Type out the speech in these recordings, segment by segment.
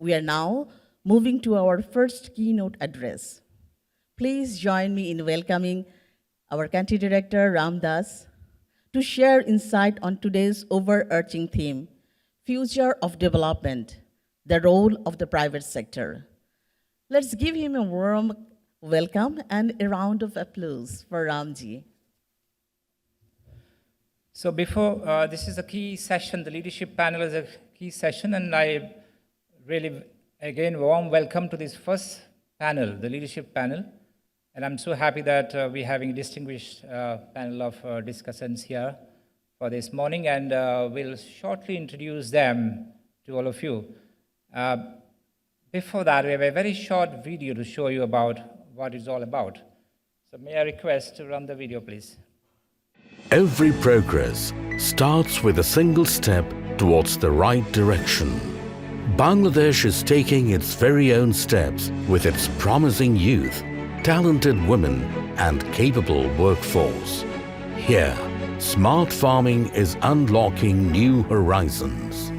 We are now moving to our first keynote address. Please join me in welcoming our country director, Ram Das, to share insight on today's overarching theme, Future of Development, the role of the private sector. Let's give him a warm welcome and a round of applause for Ramji. So before, this is a key session, the leadership panel is a key session, and I really, again, warm welcome to this first panel, the leadership panel. And I'm so happy that we're having a distinguished panel of discussants here for this morning, and we'll shortly introduce them to all of you. Before that, we have a very short video to show you about what it's all about. So may I request to run the video, please? Every progress starts with a single step towards the right direction. Bangladesh is taking its very own steps with its promising youth, talented women, and capable workforce. Here, smart farming is unlocking new horizons.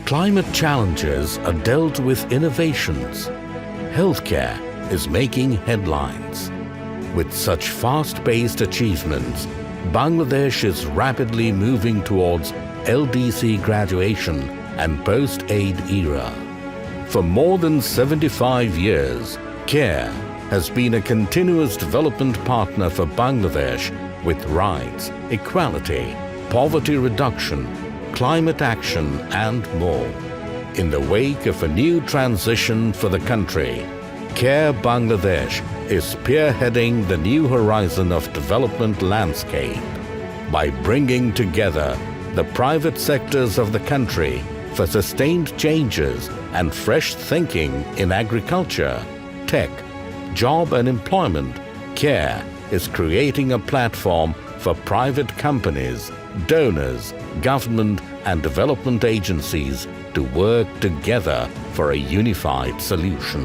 Climate challenges are dealt with innovations. Healthcare is making headlines. With such fast-paced achievements, Bangladesh is rapidly moving towards LDC graduation and post-aid era. For more than 75 years, CARE has been a continuous development partner for Bangladesh with rights, equality, poverty reduction, climate action, and more. In the wake of a new transition for the country, CARE Bangladesh is spearheading the new horizon of development landscape by bringing together the private sectors of the country for sustained changes and fresh thinking in agriculture, tech, job and employment. CARE is creating a platform for private companies, donors, government and development agencies to work together for a unified solution.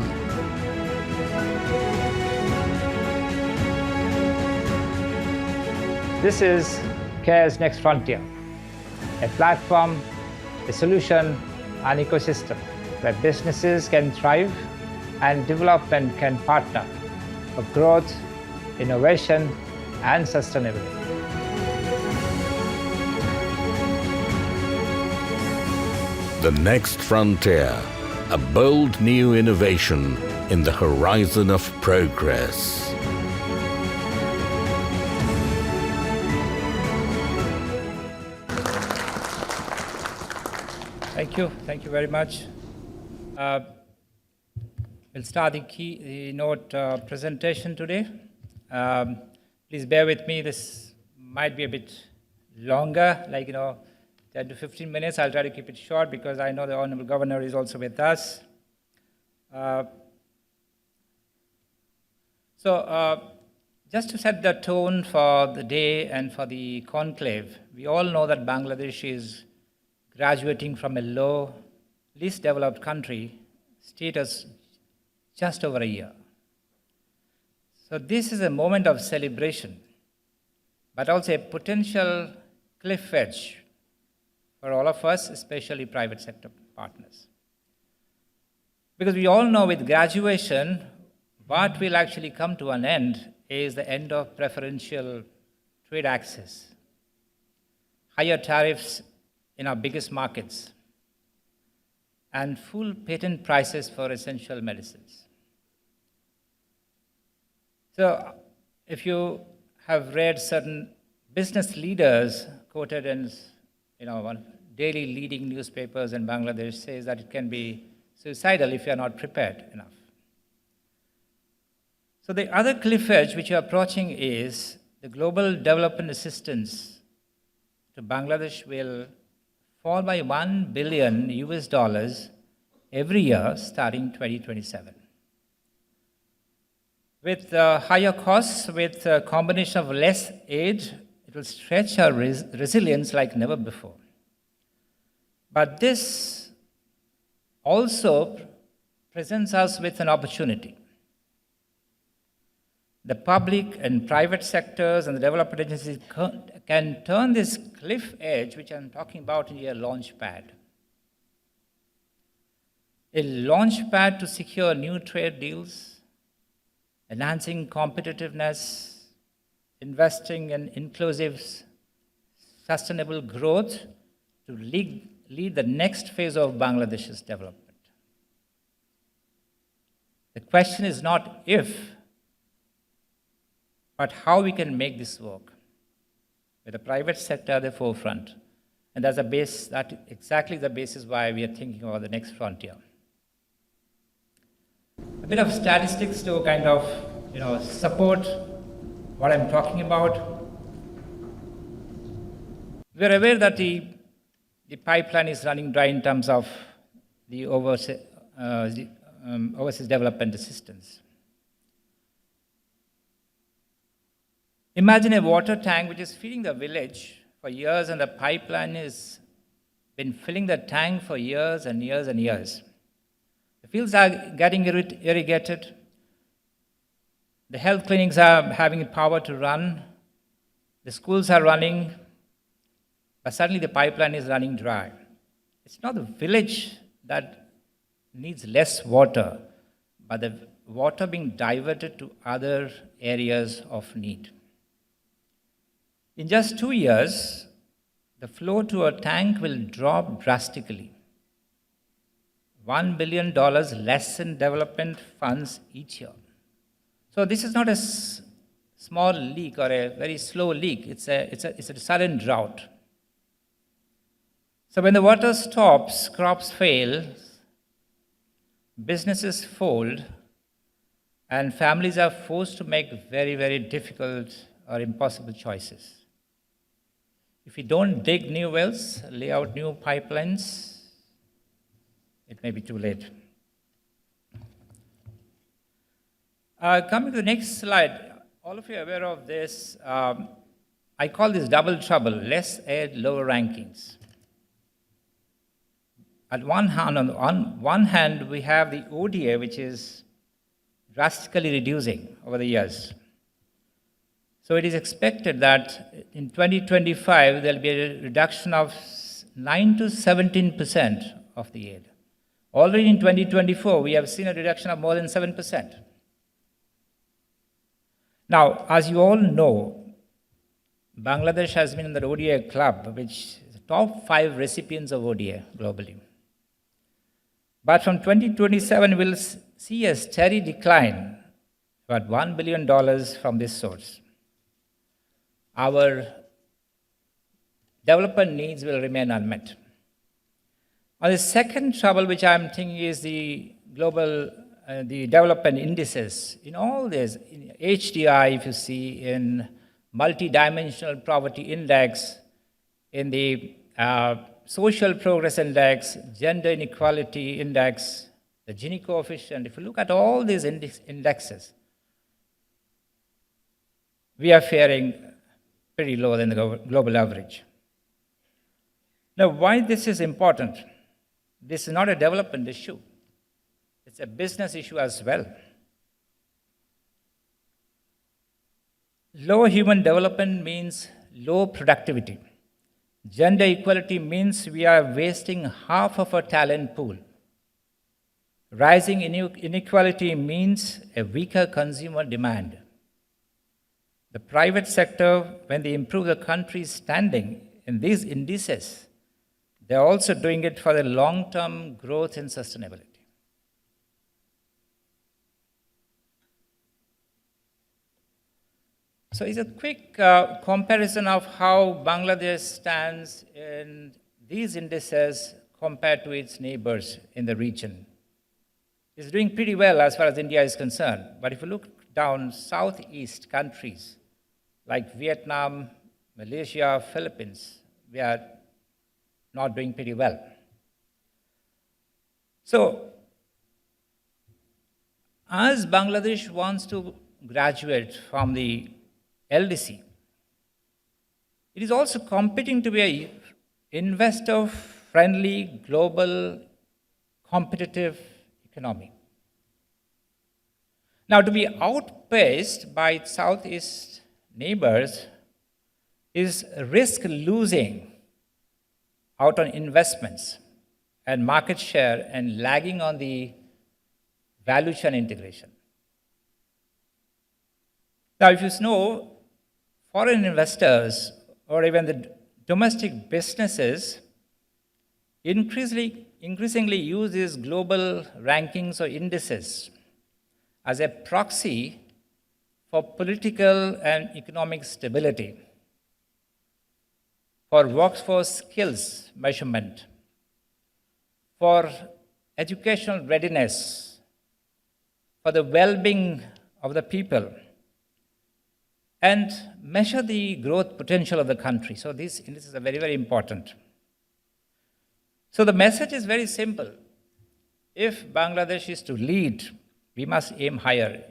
This is CARE's Next Frontier, a platform, a solution, an ecosystem where businesses can thrive and development can partner for growth, innovation, and sustainability. The Next Frontier, a bold new innovation in the horizon of progress. Thank you very much. We'll start the keynote presentation today. Please bear with me, this might be a bit longer, 10 to 15 minutes. I'll try to keep it short because I know the Honorable Governor is also with us. Just to set the tone for the day and for the conclave, we all know that Bangladesh is graduating from a low, least developed country status just over a year. So this is a moment of celebration, but also a potential cliff edge for all of us, especially private sector partners. Because we all know with graduation, what will actually come to an end is the end of preferential trade access, higher tariffs in our biggest markets, and full patent prices for essential medicines. So if you have read certain business leaders quoted in one daily leading newspapers in Bangladesh says that it can be suicidal if you are not prepared enough. So the other cliff edge which you are approaching is the global development assistance to Bangladesh will fall by $1 billion every year starting 2027. With higher costs, with a combination of less aid, it will stretch our resilience like never before. But this also presents us with an opportunity. The public and private sectors and the development agencies can turn this cliff edge, which I'm talking about, into a launch pad. a launchpad to secure new trade deals, enhancing competitiveness, investing in inclusive, sustainable growth to lead the next phase of Bangladesh's development. The question is not if, but how we can make this work with the private sector at the forefront. And that's exactly the basis why we are thinking about the next frontier. A bit of statistics to kind of support what I'm talking about. We're aware that the pipeline is running dry in terms of the overseas development assistance. Imagine a water tank which is feeding the village for years, and the pipeline has been filling the tank for years and years and years. The fields are getting irrigated. The health clinics are having power to run. The schools are running. But suddenly the pipeline is running dry. It's not the village that needs less water, but the water being diverted to other areas of need. In just 2 years, the flow to a tank will drop drastically. $1 billion less in development funds each year. So this is not a small leak or a very slow leak. It's a sudden drought. So when the water stops, crops fail, businesses fold, and families are forced to make very, very difficult or impossible choices. If we don't dig new wells, lay out new pipelines, it may be too late. Coming to the next slide, all of you are aware of this. I call this double trouble, less aid, lower rankings. On one hand, we have the ODA, which is drastically reducing over the years. So it is expected that in 2025, there will be a reduction of 9 to 17% of the aid. Already in 2024, we have seen a reduction of more than 7%. Now, as you all know, Bangladesh has been in the ODA club, which is the top 5 recipients of ODA globally. But from 2027, we'll see a steady decline, about $1 billion from this source. Our development needs will remain unmet. Now, the second trouble which I'm thinking is the global, the development indices. In all this, in HDI, if you see, in multidimensional poverty index, in the social progress index, gender inequality index, the Gini coefficient, if you look at all these indexes, we are faring pretty lower than the global average. Now, why this is important? This is not a development issue. It's a business issue as well. Low human development means low productivity. Gender equality means we are wasting half of our talent pool. Rising inequality means a weaker consumer demand. The private sector, when they improve the country's standing in these indices, they're also doing it for the long-term growth and sustainability. So it's a quick comparison of how Bangladesh stands in these indices compared to its neighbors in the region. It's doing pretty well as far as India is concerned. But if you look down southeast countries like Vietnam, Malaysia, Philippines, we are not doing pretty well. So, as Bangladesh wants to graduate from the LDC, it is also competing to be an investor-friendly, global, competitive economy. Now, to be outpaced by its southeast neighbors is risk losing out on investments and market share and lagging on the value chain integration. Now, if you know, foreign investors or even the domestic businesses increasingly use these global rankings or indices as a proxy for political and economic stability, for workforce skills measurement, for educational readiness, for the well-being of the people, and measure the growth potential of the country. So these indices are very, very important. So the message is very simple. If Bangladesh is to lead, we must aim higher,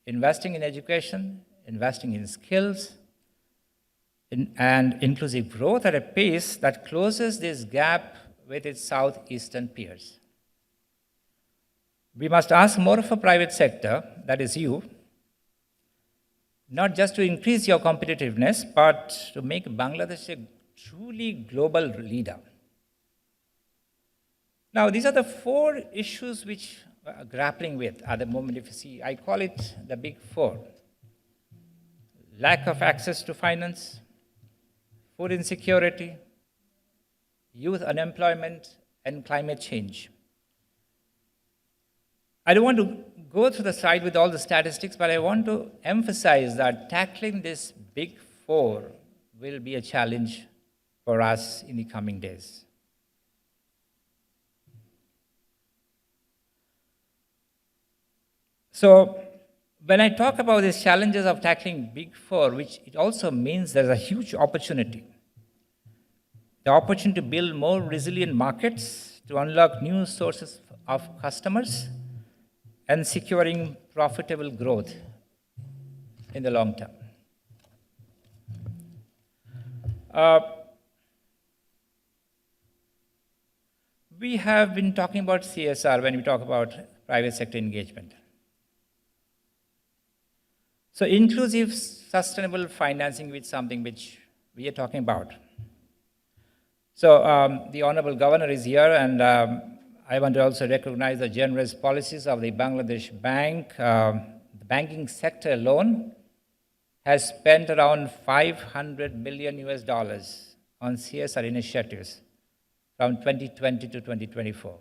investing in education, investing in skills, and inclusive growth at a pace that closes this gap with its southeastern peers. We must ask more of a private sector, that is you, not just to increase your competitiveness, but to make Bangladesh a truly global leader. Now, these are the 4 issues which we are grappling with at the moment. If you see, I call it the big 4. Lack of access to finance, food insecurity, youth unemployment, and climate change. I don't want to go through the slide with all the statistics, but I want to emphasize that tackling this big 4 will be a challenge for us in the coming days. So when I talk about these challenges of tackling big 4, which it also means there's a huge opportunity. The opportunity to build more resilient markets, to unlock new sources of customers, and securing profitable growth in the long term. We have been talking about CSR when we talk about private sector engagement. So inclusive sustainable financing is something which we are talking about. So the Honorable Governor is here, and I want to also recognize the generous policies of the Bangladesh Bank. The banking sector alone has spent around $500 million on CSR initiatives from 2020 to 2024.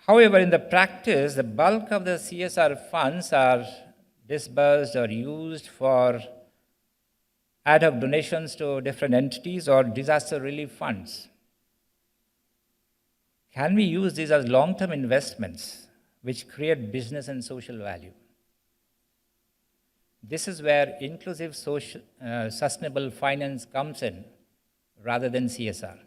However, in the practice, the bulk of the CSR funds are disbursed or used for ad hoc donations to different entities or disaster relief funds. Can we use these as long-term investments which create business and social value? This is where inclusive sustainable finance comes in rather than CSR.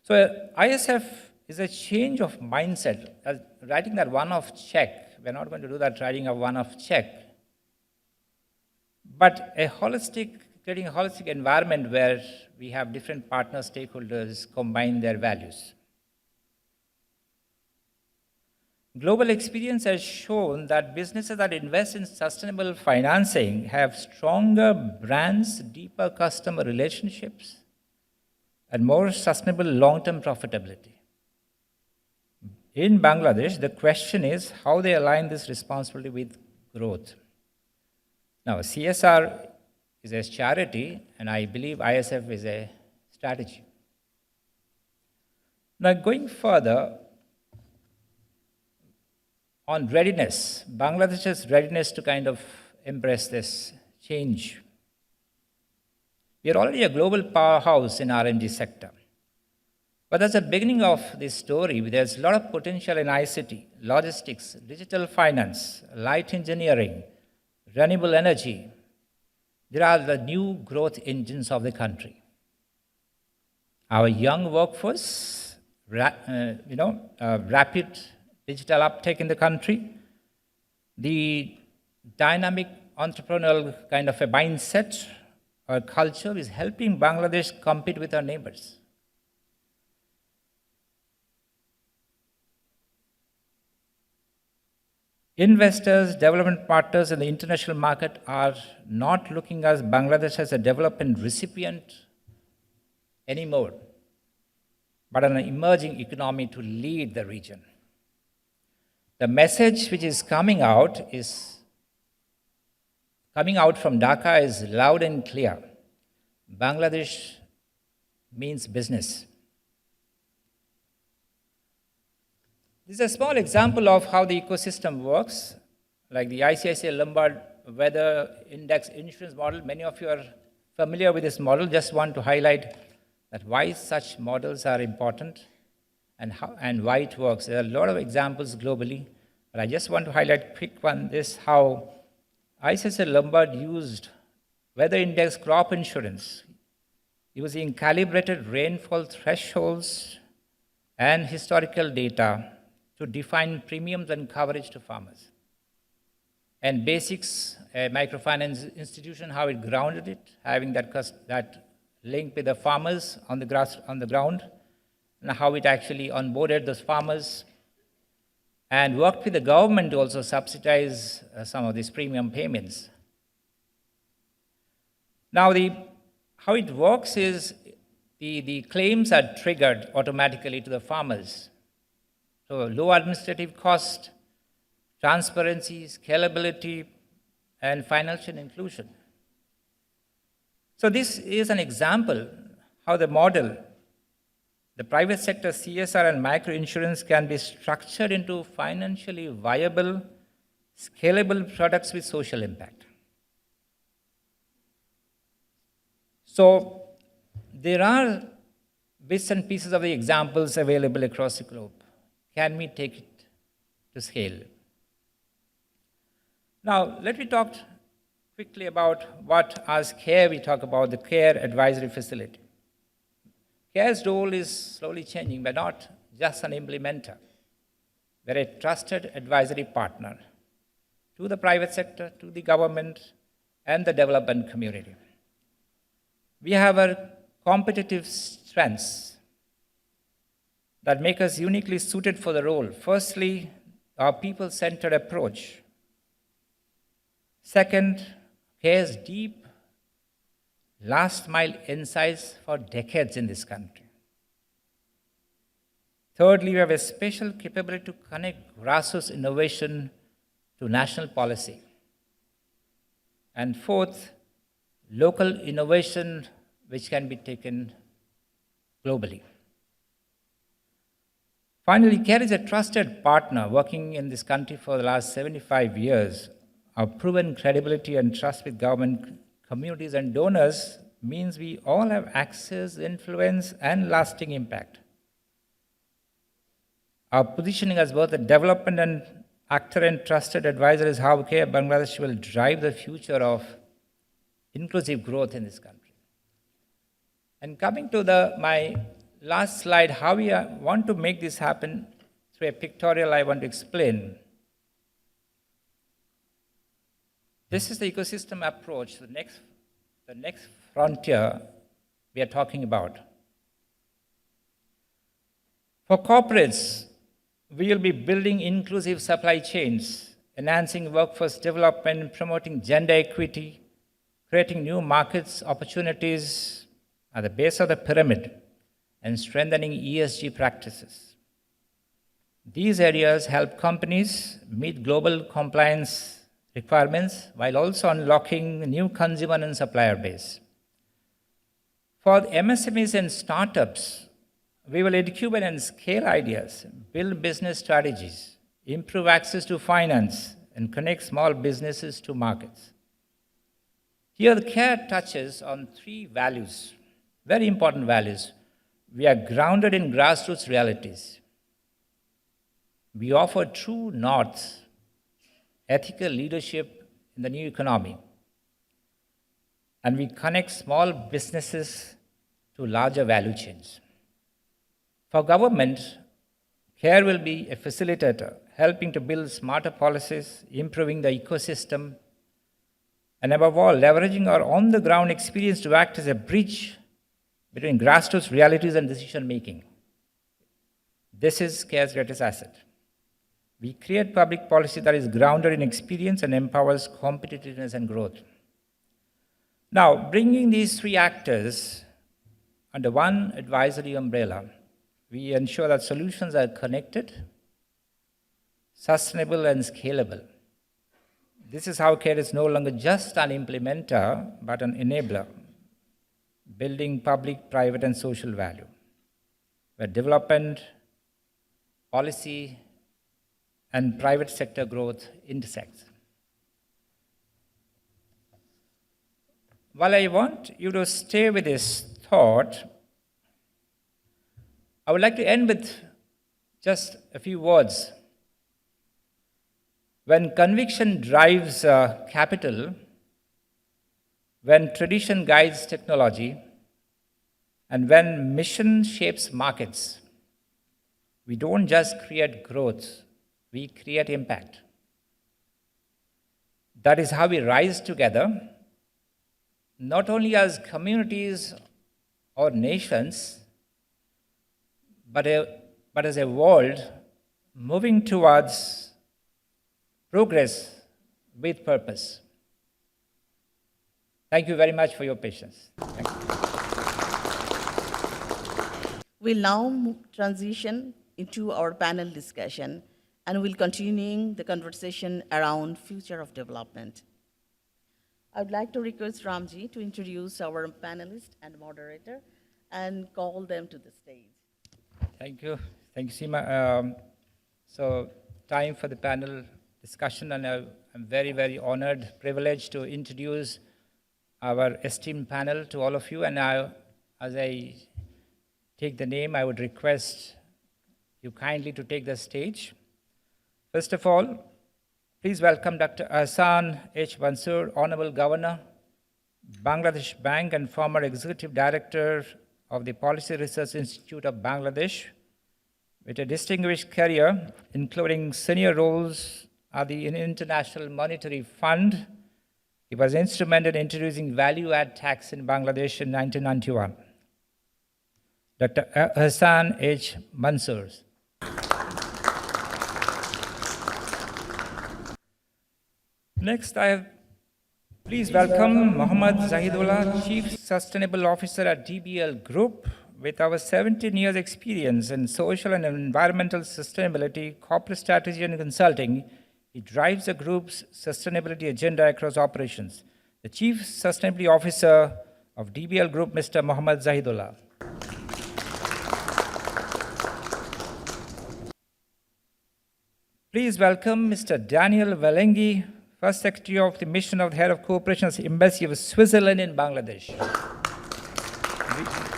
So ISF is a change of mindset. Writing that one-off check, we're not going to do that writing a one-off check, but creating a holistic environment where we have different partner stakeholders combine their values. Global experience has shown that businesses that invest in sustainable financing have stronger brands, deeper customer relationships, and more sustainable long-term profitability. In Bangladesh, the question is how they align this responsibility with growth. Now, CSR is a charity, and I believe ISF is a strategy. Now, going further, on readiness, Bangladesh's readiness to kind of embrace this change. We are already a global powerhouse in R&D sector. But that's the beginning of this story. There's a lot of potential in ICT, logistics, digital finance, light engineering, renewable energy. There are the new growth engines of the country. Our young workforce, rapid digital uptake in the country, the dynamic entrepreneurial kind of a mindset or culture is helping Bangladesh compete with our neighbors. Investors, development partners in the international market are not looking at Bangladesh as a development recipient, anymore, but an emerging economy to lead the region. The message which is coming out from Dhaka is loud and clear. Bangladesh means business. This is a small example of how the ecosystem works, like the ICICI Lombard Weather Index insurance model. Many of you are familiar with this model. Just want to highlight that why such models are important and why it works. There are a lot of examples globally, but I just want to highlight a quick one, this how ICICI Lombard used weather index crop insurance using calibrated rainfall thresholds and historical data to define premiums and coverage to farmers. And basics, a microfinance institution, how it grounded it, having that link with the farmers on the ground, and how it actually onboarded those farmers and worked with the government to also subsidize some of these premium payments. Now, how it works is the claims are triggered automatically to the farmers. So low administrative cost, transparency, scalability, and financial inclusion. So this is an example how the model, the private sector CSR and microinsurance can be structured into financially viable, scalable products with social impact. So there are bits and pieces of the examples available across the globe. Can we take it to scale? Now, let me talk quickly about what as CARE we talk about, the CARE Advisory Facility. CARE's role is slowly changing, but not just an implementer. We're a trusted advisory partner to the private sector, to the government, and the development community. We have our competitive strengths that make us uniquely suited for the role. Firstly, our people-centered approach. Second, CARE's deep last-mile insights for decades in this country. Thirdly, we have a special capability to connect grassroots innovation to national policy. And fourth, local innovation which can be taken globally. Finally, CARE is a trusted partner working in this country for the last 75 years. Our proven credibility and trust with government, communities, and donors means we all have access, influence, and lasting impact. Our positioning as both a development and actor and trusted advisor is how CARE Bangladesh will drive the future of inclusive growth in this country. And coming to my last slide, how we want to make this happen through a pictorial I want to explain. This is the ecosystem approach, the next frontier we are talking about. For corporates, we will be building inclusive supply chains, enhancing workforce development, promoting gender equity, creating new markets opportunities at the base of the pyramid, and strengthening ESG practices. These areas help companies meet global compliance requirements while also unlocking new consumer and supplier base. For the MSMEs and startups, we will incubate and scale ideas, build business strategies, improve access to finance, and connect small businesses to markets. Here, the CARE touches on three values, very important values. We are grounded in grassroots realities. We offer true north, ethical leadership in the new economy. And we connect small businesses to larger value chains. For government, CARE will be a facilitator, helping to build smarter policies, improving the ecosystem, and above all, leveraging our on-the-ground experience to act as a bridge between grassroots realities and decision-making. This is CARE's greatest asset. We create public policy that is grounded in experience and empowers competitiveness and growth. Now, bringing these three actors under one advisory umbrella. We ensure that solutions are connected, sustainable, and scalable. This is how CARE is no longer just an implementer, but an enabler, building public, private, and social value, where development, policy, and private sector growth intersect. While I want you to stay with this thought, I would like to end with just a few words. When conviction drives capital, when tradition guides technology, and when mission shapes markets, we don't just create growth, we create impact. That is how we rise together, not only as communities or nations, but as a world moving towards progress with purpose. Thank you very much for your patience. Thank you. We'll now transition into our panel discussion, and we'll continuing the conversation around future of development. I would like to request Ramji to introduce our panelist and moderator and call them to the stage. Thank you. Thank you, Seema. So time for the panel discussion, and I'm very, very honored, privileged to introduce our esteemed panel to all of you. And as I take the name, I would request you kindly to take the stage. First of all, please welcome Dr. Hassan H. Mansoor, Honorable Governor, Bangladesh Bank and former Executive Director of the Policy Research Institute of Bangladesh, with a distinguished career, including senior roles at the International Monetary Fund. He was instrumental in introducing value-add tax in Bangladesh in 1991. Dr. Hassan H. Mansoor. Next, please welcome Mohammad Zahidullah, Chief Sustainable Officer at DBL Group. With over 17 years experience in social and environmental sustainability, corporate strategy and consulting, he drives the group's sustainability agenda across operations. The Chief Sustainability Officer of DBL Group, Mr. Mohammad Zahidullah. Please welcome Mr. Daniel Valengi, First Secretary of the Mission of the Head of Cooperation's Embassy of Switzerland in Bangladesh.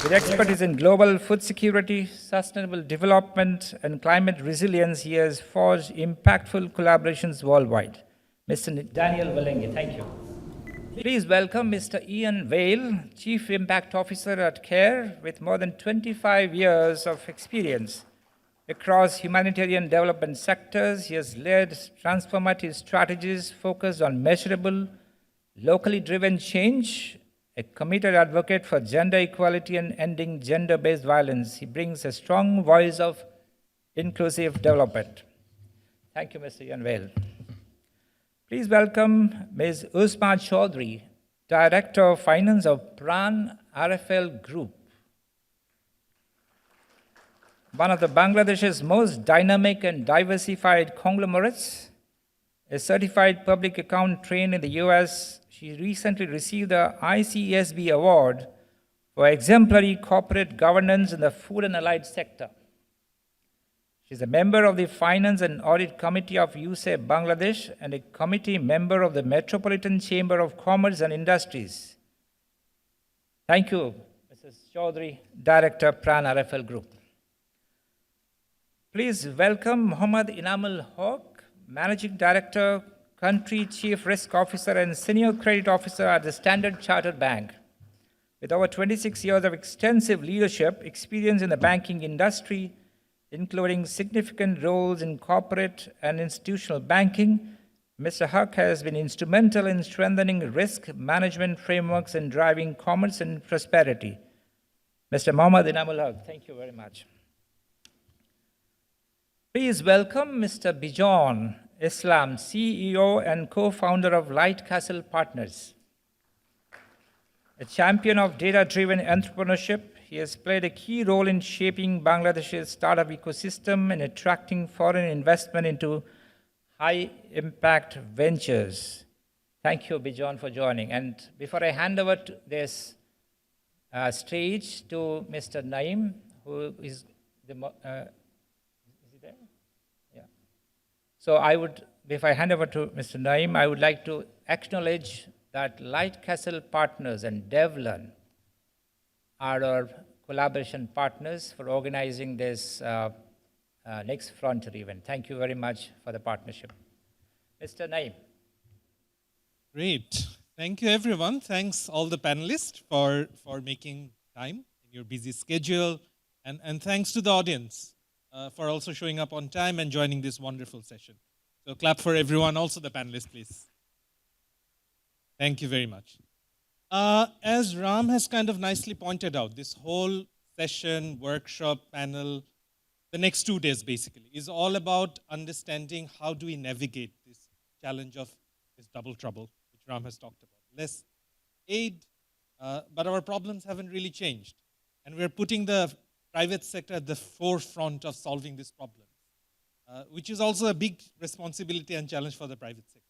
With expertise in global food security, sustainable development, and climate resilience, he has forged impactful collaborations worldwide. Mr. Daniel Valengi, thank you. Please welcome Mr. Ian Vale, Chief Impact Officer at CARE, with more than 25 years of experience across humanitarian development sectors. He has led transformative strategies focused on measurable, locally driven change, a committed advocate for gender equality and ending gender-based violence. He brings a strong voice of inclusive development. Thank you, Mr. Ian Vale. Please welcome Ms. Usma Chaudhry, Director of Finance of Pran RFL Group, one of the Bangladesh's most dynamic and diversified conglomerates. A certified public account trained in the US, she recently received the ICSB Award for exemplary corporate governance in the food and allied sector. She's a member of the Finance and Audit Committee of USAID Bangladesh and a committee member of the Metropolitan Chamber of Commerce and Industries. Thank you, Mrs. Chaudhry, Director, Pran RFL Group. Please welcome Muhammad Inamul Haq, Managing Director, Country Chief Risk Officer and Senior Credit Officer at the Standard Chartered Bank. With over 26 years of extensive leadership experience in the banking industry, including significant roles in corporate and institutional banking, Mr. Haq has been instrumental in strengthening risk management frameworks and driving commerce and prosperity. Mr. Muhammad Inamul Haq, thank you very much. Please welcome Mr. Bijon Islam, CEO and co-founder of Light Castle Partners. A champion of data-driven entrepreneurship, He has played a key role in shaping Bangladesh's startup ecosystem and attracting foreign investment into high-impact ventures. Thank you, Bijon, for joining. And before I hand over to this stage to Mr. Naeem, who is the... is he there? Yeah. So before I hand over to Mr. Naeem, I would like to acknowledge that Light Castle Partners and Devlin are our collaboration partners for organizing this Next Frontier event. Thank you very much for the partnership. Mr. Naeem. Great. Thank you, everyone. Thanks all the panelists for making time in your busy schedule. And thanks to the audience for also showing up on time and joining this wonderful session. So clap for everyone, also the panelists, please. Thank you very much. As Ram has kind of nicely pointed out, this whole session, workshop, panel, the next 2 days basically, is all about understanding how do we navigate this challenge of this double trouble, which Ram has talked about. Less aid, but our problems haven't really changed. And we're putting the private sector at the forefront of solving this problem, which is also a big responsibility and challenge for the private sector.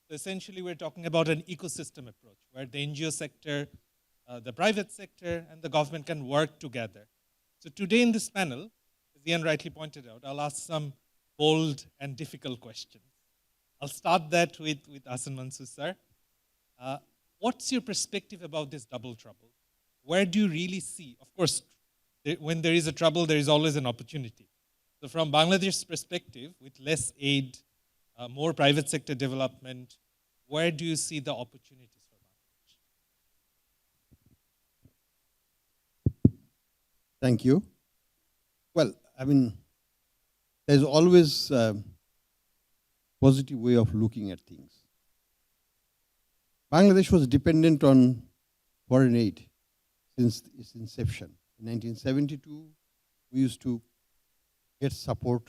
So essentially, we're talking about an ecosystem approach where the NGO sector, the private sector, and the government can work together. So today in this panel, as Ian rightly pointed out, I'll ask some bold and difficult questions. I'll start that with Ahsan Mansoor sir. What's your perspective about this double trouble? Where do you really see? Of course, when there is a trouble, there is always an opportunity. So from Bangladesh's perspective, with less aid, more private sector development, where do you see the opportunities for Bangladesh? Thank you. Well, I mean, there's always a positive way of looking at things. Bangladesh was dependent on foreign aid since its inception. In 1972, we used to get support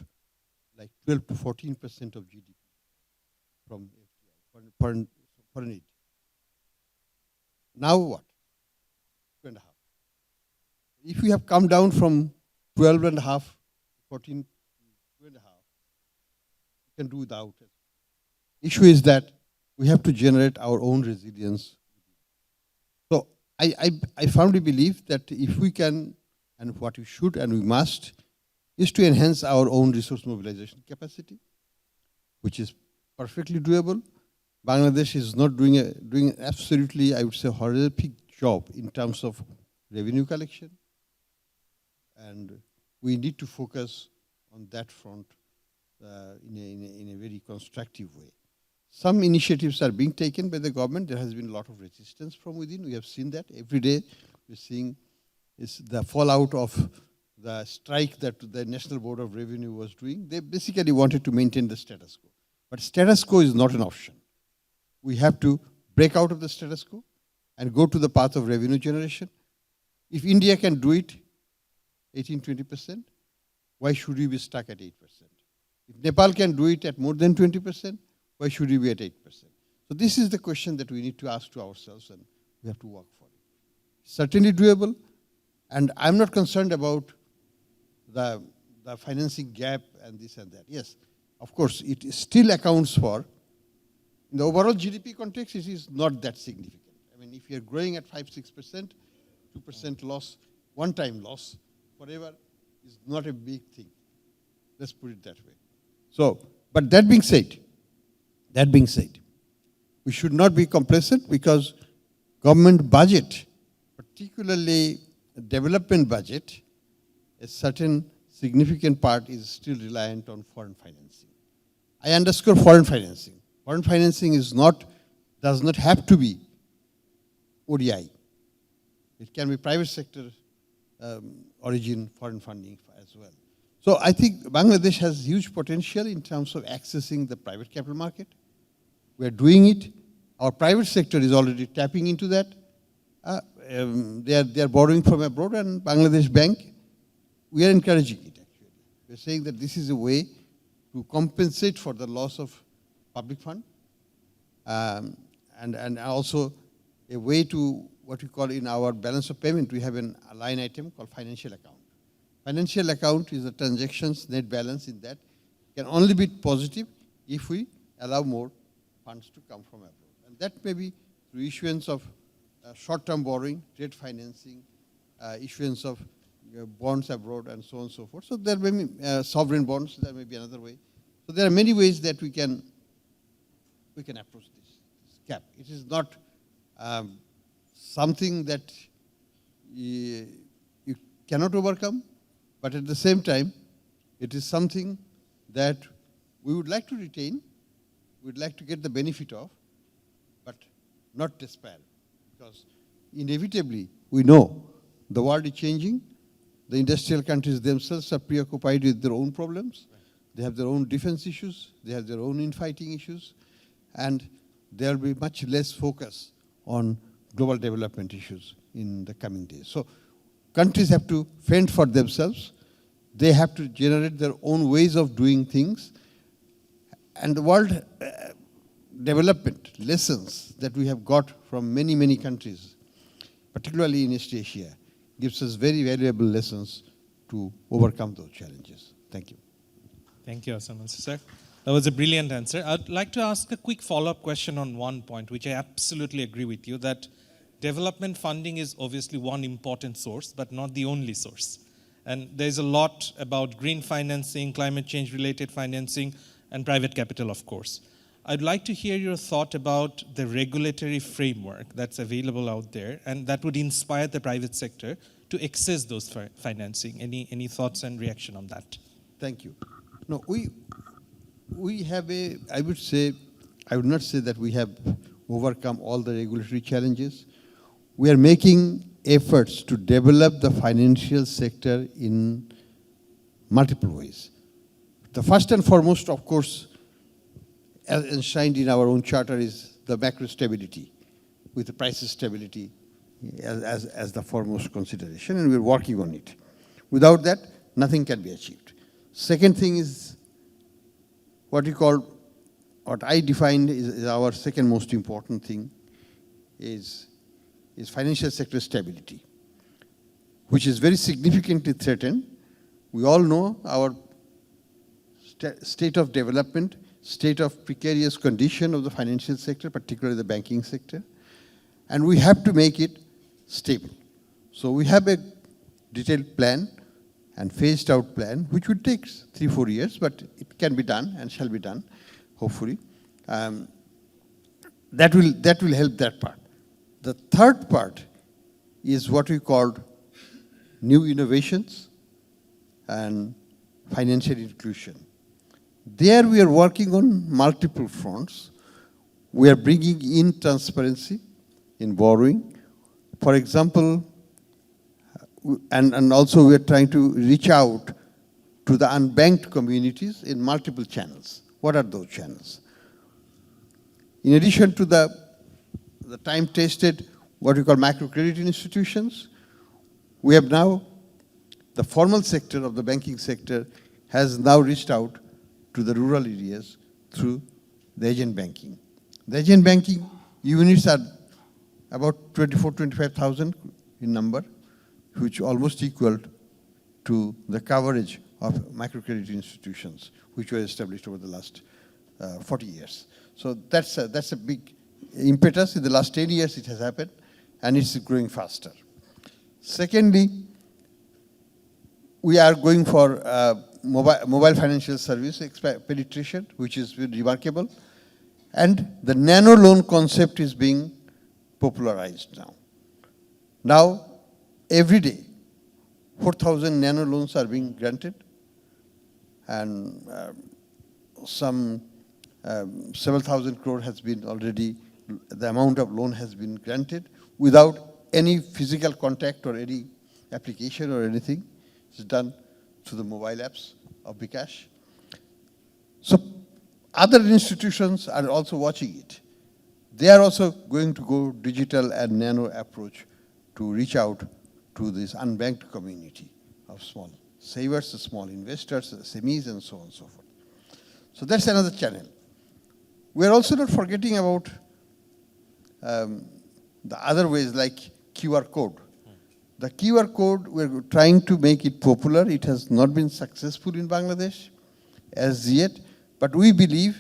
like 12 to 14% of GDP from FDI, foreign aid. Now what? 2.5. If we have come down from 12.5, 14 to 2.5, we can do without it. Issue is that we have to generate our own resilience. So I firmly believe that if we can, and what we should and we must, is to enhance our own resource mobilization capacity, which is perfectly doable. Bangladesh is not doing absolutely, I would say, horrific job in terms of revenue collection. And we need to focus on that front in a very constructive way. Some initiatives are being taken by the government. There has been a lot of resistance from within. We have seen that. Every day we're seeing is the fallout of the strike that the National Board of Revenue was doing. They basically wanted to maintain the status quo. But status quo is not an option. We have to break out of the status quo and go to the path of revenue generation. If India can do it, 18-20%, why should we be stuck at 8%? If Nepal can do it at more than 20%, why should we be at 8%? So this is the question that we need to ask to ourselves, and we have to work for it. Certainly doable, and I'm not concerned about the financing gap and this and that. Yes, of course, it still accounts for, in the overall GDP context, it is not that significant. I mean, if you're growing at 5-6%, 2% loss, one-time loss, whatever, is not a big thing. Let's put it that way. So, but that being said, we should not be complacent because government budget, particularly development budget, a certain significant part is still reliant on foreign financing. I underscore foreign financing. Foreign financing does not have to be ODI. It can be private sector origin foreign funding as well. So I think Bangladesh has huge potential in terms of accessing the private capital market. We are doing it. Our private sector is already tapping into that. They are borrowing from abroad, and Bangladesh Bank, we are encouraging it actually. We are saying that this is a way to compensate for the loss of public fund, and also a way to what we call in our balance of payment, we have a line item called financial account. Financial account is the transactions net balance in that can only be positive if we allow more funds to come from abroad. And that may be through issuance of short-term borrowing, trade financing, issuance of bonds abroad, and so on and so forth. So there may be sovereign bonds, there may be another way. So there are many ways that we can approach this gap. It is not something that you cannot overcome, but at the same time, it is something that we would like to retain, we would like to get the benefit of, but not despair. Because inevitably, we know the world is changing. The industrial countries themselves are preoccupied with their own problems. They have their own defense issues. They have their own infighting issues. And there will be much less focus on global development issues in the coming days. So countries have to fend for themselves. They have to generate their own ways of doing things. And the world development lessons that we have got from many, many countries, particularly in East Asia, gives us very valuable lessons to overcome those challenges. Thank you. Thank you, Asaman sir. That was a brilliant answer. I'd like to ask a quick follow-up question on one point, which I absolutely agree with you, that development funding is obviously one important source, but not the only source. And there's a lot about green financing, climate change related financing, and private capital, of course. I'd like to hear your thought about the regulatory framework that's available out there, and that would inspire the private sector to access those financing. Any thoughts and reaction on that? Thank you. No, we have I would not say that we have overcome all the regulatory challenges. We are making efforts to develop the financial sector in multiple ways. The first and foremost, of course, as enshrined in our own charter, is the macro stability, with the price stability as the foremost consideration, and we're working on it. Without that, nothing can be achieved. Second thing is what I defined is our second most important thing, is financial sector stability, which is very significantly threatened. We all know our state of development, state of precarious condition of the financial sector, particularly the banking sector, and we have to make it stable. So we have a detailed plan and phased out plan, which would take 3-4 years, but it can be done and shall be done, hopefully. That will help that part. The third part is what we called new innovations and financial inclusion. There we are working on multiple fronts. We are bringing in transparency in borrowing. For example, and also we are trying to reach out to the unbanked communities in multiple channels. What are those channels? In addition to the time-tested, what we call microcredit institutions, we have now, the formal sector of the banking sector has now reached out to the rural areas through the agent banking. The agent banking units are about 25,000 in number, which almost equaled to the coverage of microcredit institutions, which were established over the last 40 years. So that's a big impetus. In the last 10 years it has happened, and it's growing faster. Secondly, we are going for mobile financial service penetration, which is remarkable. And the nano loan concept is being popularized now. Now, every day, 4,000 nano loans are being granted, and several thousand crore has been already, the amount of loan has been granted without any physical contact or any application or anything. It's done through the mobile apps of bKash. So other institutions are also watching it. They are also going to go digital and nano approach to reach out to this unbanked community of small savers, small investors, SMEs, and so on and so forth. So that's another channel. We are also not forgetting about the other ways, like QR code. The QR code, we're trying to make it popular. It has not been successful in Bangladesh as yet, but we believe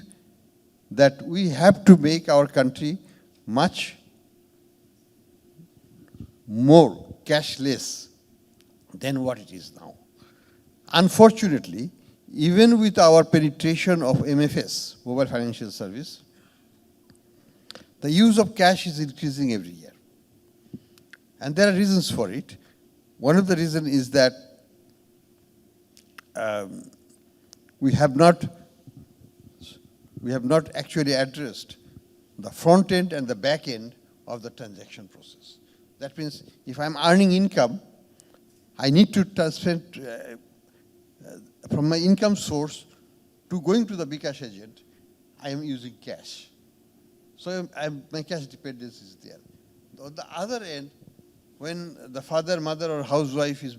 that we have to make our country much more cashless than what it is now. Unfortunately, even with our penetration of MFS, Mobile Financial Service, the use of cash is increasing every year. And there are reasons for it. One of the reasons is that we have not actually addressed the front end and the back end of the transaction process. That means if I'm earning income, I need to transfer from my income source to going to the bKash agent, I am using cash. So my cash dependence is there. On the other end, when the father, mother, or housewife is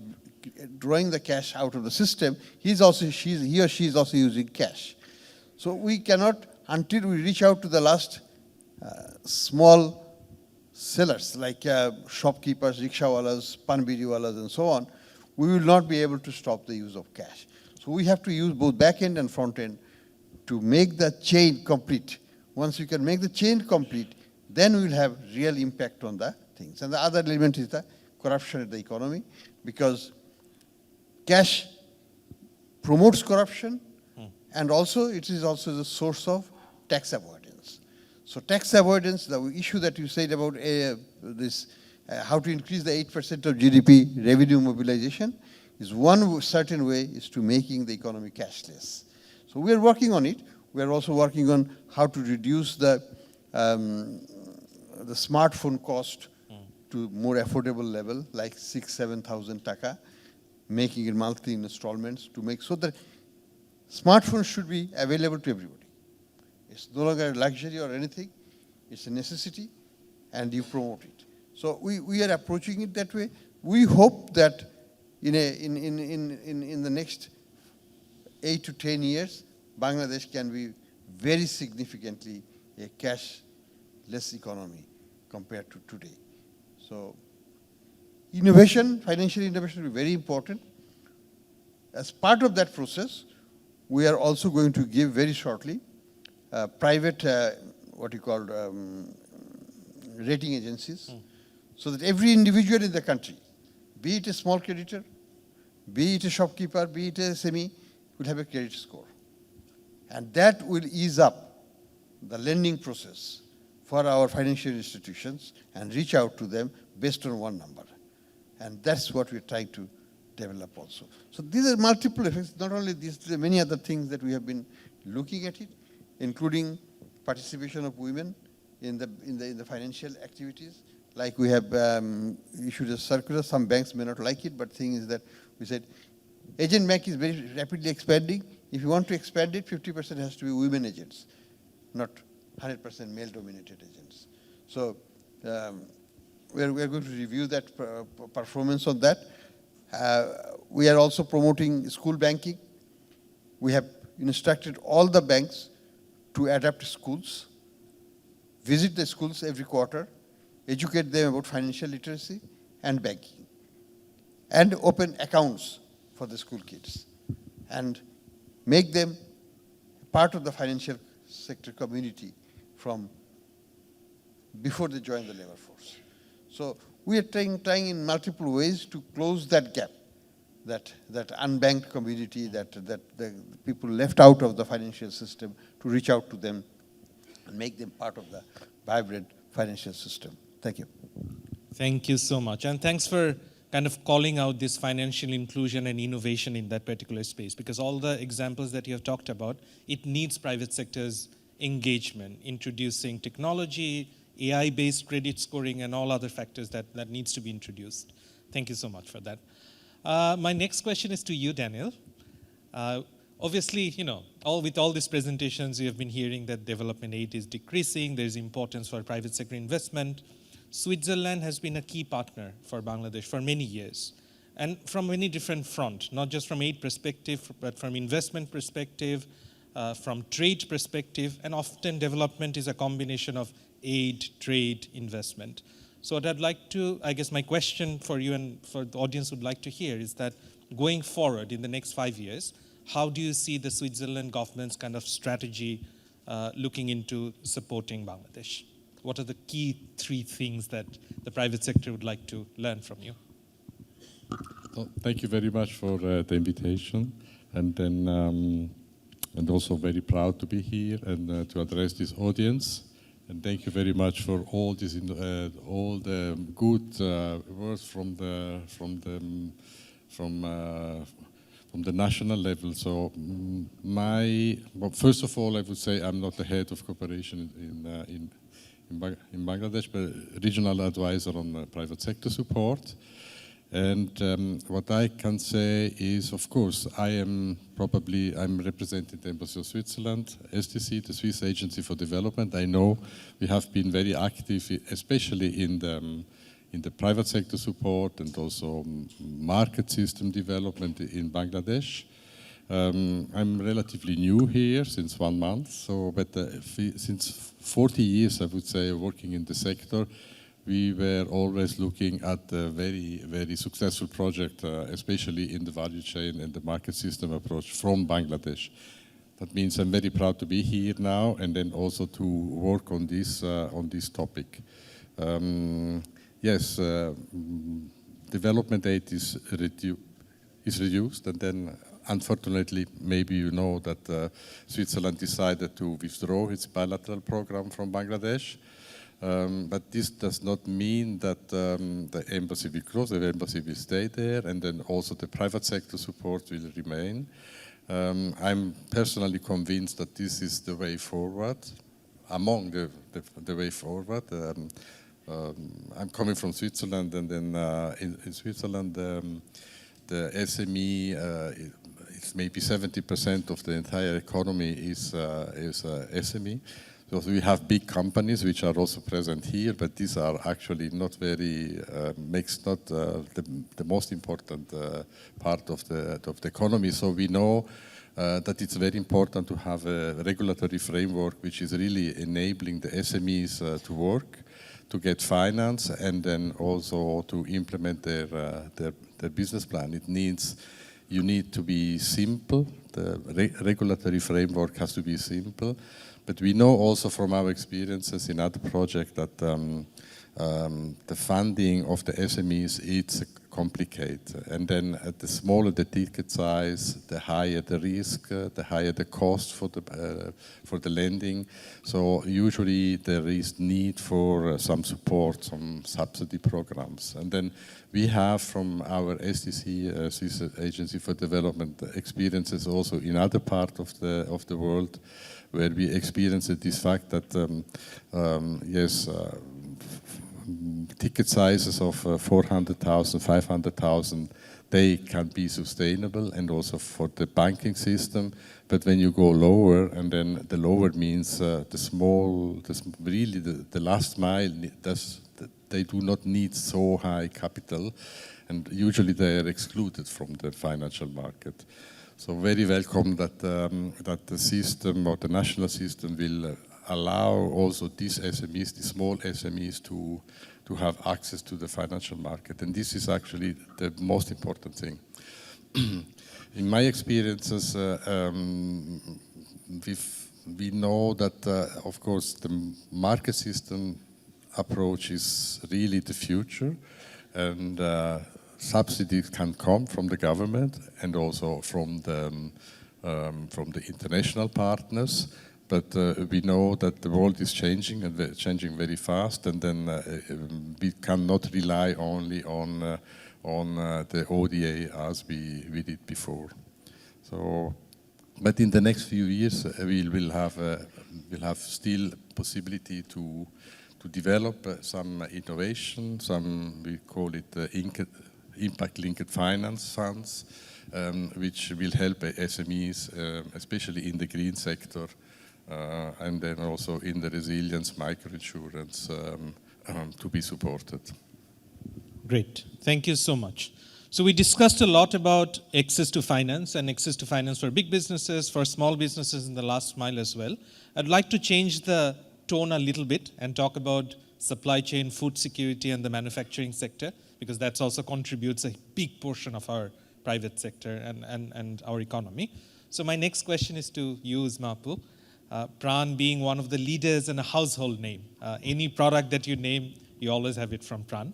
drawing the cash out of the system, he or she is also using cash. So we cannot, until we reach out to the last small sellers like shopkeepers, rickshawalas, panbiriwalas, and so on, we will not be able to stop the use of cash. So we have to use both back end and front end to make the chain complete. Once we can make the chain complete, then we will have real impact on the things. And the other element is the corruption in the economy, because cash promotes corruption, and also it is also the source of tax avoidance. So tax avoidance, the issue that you said about how to increase the 8% of GDP revenue mobilization, is one certain way is to making the economy cashless. So we are working on it. We are also working on how to reduce the smartphone cost to more affordable level, like 6,000-7,000 taka, making it monthly installments to make so that smartphones should be available to everybody. It's no longer a luxury or anything. It's a necessity, and you promote it. So we are approaching it that way. We hope that in the next 8 to 10 years, Bangladesh can be very significantly a cashless economy compared to today. So innovation, financial innovation will be very important. As part of that process, we are also going to give very shortly private, rating agencies, so that every individual in the country, be it a small creditor, be it a shopkeeper, be it a SME, will have a credit score. And that will ease up the lending process for our financial institutions and reach out to them based on one number. And that's what we're trying to develop also. So these are multiple effects, not only these, there are many other things that we have been looking at it, including participation of women in the financial activities. Like we have issued a circular, some banks may not like it, but the thing is that we said, agent bank is very rapidly expanding. If you want to expand it, 50% has to be women agents, not 100% male-dominated agents. So we are going to review that performance on that. We are also promoting school banking. We have instructed all the banks to adapt schools, visit the schools every quarter, educate them about financial literacy and banking, and open accounts for the school kids, and make them part of the financial sector community from before they join the labor force. So we are trying in multiple ways to close that gap, that unbanked community, that the people left out of the financial system, to reach out to them and make them part of the vibrant financial system. Thank you. Thank you so much. And thanks for kind of calling out this financial inclusion and innovation in that particular space, because all the examples that you have talked about, it needs private sector's engagement, introducing technology, AI-based credit scoring, and all other factors that needs to be introduced. Thank you so much for that. My next question is to you, Daniel. Obviously, with all these presentations, you have been hearing that development aid is decreasing, there's importance for private sector investment. Switzerland has been a key partner for Bangladesh for many years, and from many different fronts, not just from aid perspective, but from investment perspective, from trade perspective, and often development is a combination of aid, trade, investment. So what I'd like to, I guess my question for you and for the audience would like to hear is that going forward in the next 5 years, how do you see the Switzerland government's kind of strategy looking into supporting Bangladesh? What are the key 3 things that the private sector would like to learn from you? Well, thank you very much for the invitation, and then and also very proud to be here and to address this audience. And thank you very much for all this, all the good words from the national level. So well, first of all, I would say I'm not the head of cooperation in Bangladesh, but regional advisor on private sector support. And what I can say is, of course, I'm representing the Embassy of Switzerland, SDC, the Swiss Agency for Development. I know we have been very active, especially in the private sector support and also market system development in Bangladesh. I'm relatively new here since 1 month, but since 40 years, I would say, working in the sector, we were always looking at a very, very successful project, especially in the value chain and the market system approach from Bangladesh. That means I'm very proud to be here now and then also to work on this topic. Yes, development aid is reduced, and then unfortunately, maybe you know that Switzerland decided to withdraw its bilateral program from Bangladesh. But this does not mean that the embassy will close, the embassy will stay there, and then also the private sector support will remain. I'm personally convinced that this is the way forward, among the way forward. I'm coming from Switzerland, and then in Switzerland, the SME, it's maybe 70% of the entire economy is SME. So we have big companies which are also present here, but these are actually not very, makes not the most important part of the economy. So we know that it's very important to have a regulatory framework which is really enabling the SMEs to work, to get finance, and then also to implement their business plan. You need to be simple. The regulatory framework has to be simple. But we know also from our experiences in other projects that the funding of the SMEs is complicated. And then at the smaller the ticket size, the higher the risk, the higher the cost for the lending. So usually there is need for some support, some subsidy programs. And then we have from our SDC, Swiss Agency for Development, experiences also in other parts of the world, where we experienced this fact that, yes, ticket sizes of 400,000, 500,000, they can be sustainable, and also for the banking system. But when you go lower, and then the lower means really the last mile, they do not need so high capital, and usually they are excluded from the financial market. So very welcome that the system or the national system will allow also these SMEs, the small SMEs, to have access to the financial market. And this is actually the most important thing. In my experiences, we know that, of course, the market system approach is really the future, and subsidies can come from the government and also from the international partners. But we know that the world is changing, and changing very fast, and then we cannot rely only on the ODA as we did before. So, but in the next few years, we'll have still possibility to develop some innovation. We call it impact-linked finance funds, which will help SMEs, especially in the green sector, and then also in the resilience microinsurance, to be supported. Great, thank you so much. So we discussed a lot about access to finance and access to finance for big businesses, for small businesses in the last mile as well. I'd like to change the tone a little bit and talk about supply chain, food security, and the manufacturing sector, because that also contributes a big portion of our private sector and our economy. So my next question is to you, Ismapu. Pran being one of the leaders and a household name. Any product that you name, you always have it from Pran.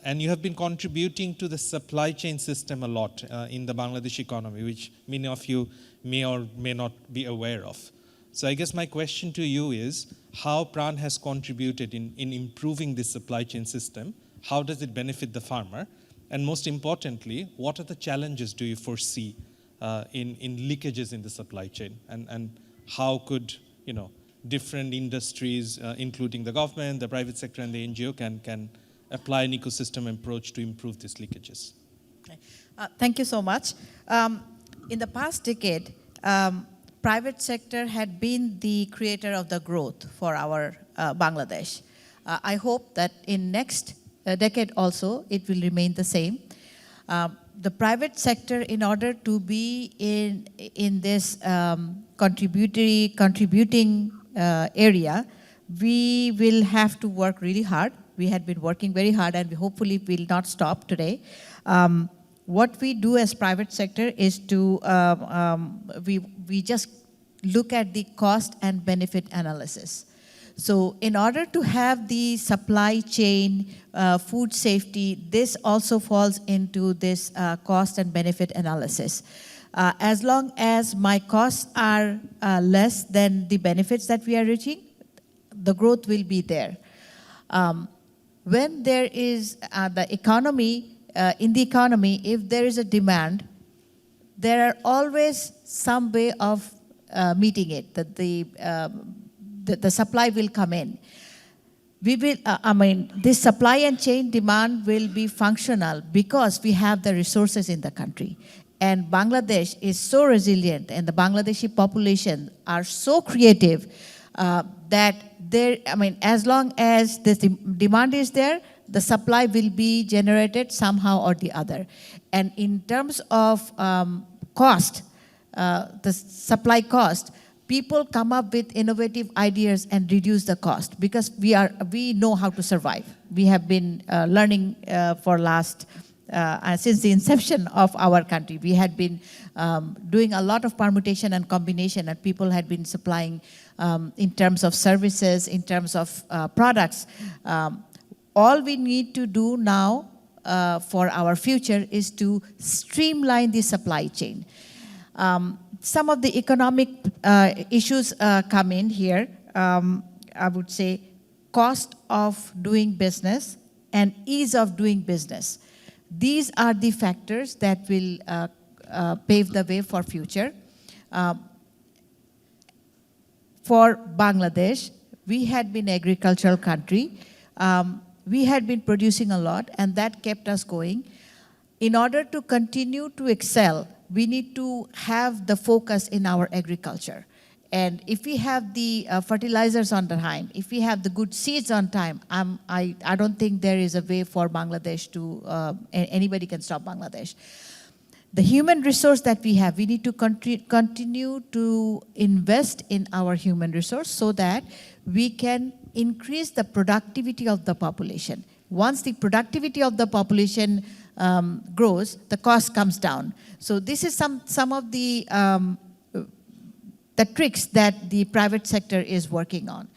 And you have been contributing to the supply chain system a lot in the Bangladesh economy, which many of you may or may not be aware of. So I guess my question to you is, how Pran has contributed in improving this supply chain system? How does it benefit the farmer? And most importantly, what are the challenges do you foresee in leakages in the supply chain? And how could different industries, including the government, the private sector, and the NGO, can apply an ecosystem approach to improve these leakages? Okay. Thank you so much. In the past decade, private sector had been the creator of the growth for our Bangladesh. I hope that in next decade also, it will remain the same. The private sector, in order to be in this contributing area, we will have to work really hard. We had been working very hard, and we hopefully will not stop today. What we do as private sector is to, we just look at the cost and benefit analysis. So in order to have the supply chain, food safety, this also falls into this cost and benefit analysis. As long as my costs are less than the benefits that we are reaching, the growth will be there. When there is the economy, in the economy, if there is a demand, there are always some way of meeting it, that the supply will come in. We will, this supply and chain demand will be functional because we have the resources in the country. And Bangladesh is so resilient, and the Bangladeshi population are so creative that there, as long as this demand is there, the supply will be generated somehow or the other. And in terms of cost, the supply cost, people come up with innovative ideas and reduce the cost because we know how to survive. We have been learning for last, since the inception of our country. We had been doing a lot of permutation and combination, and people had been supplying in terms of services, in terms of products. All we need to do now for our future is to streamline the supply chain. Some of the economic issues come in here. I would say cost of doing business and ease of doing business. These are the factors that will pave the way for future. For Bangladesh, we had been an agricultural country. We had been producing a lot, and that kept us going. In order to continue to excel, we need to have the focus in our agriculture. And if we have the fertilizers on time, if we have the good seeds on time, I don't think there is a way for Bangladesh to, anybody can stop Bangladesh. The human resource that we have, we need to continue to invest in our human resource so that we can increase the productivity of the population. Once the productivity of the population grows, the cost comes down. So this is some of the tricks that the private sector is working on.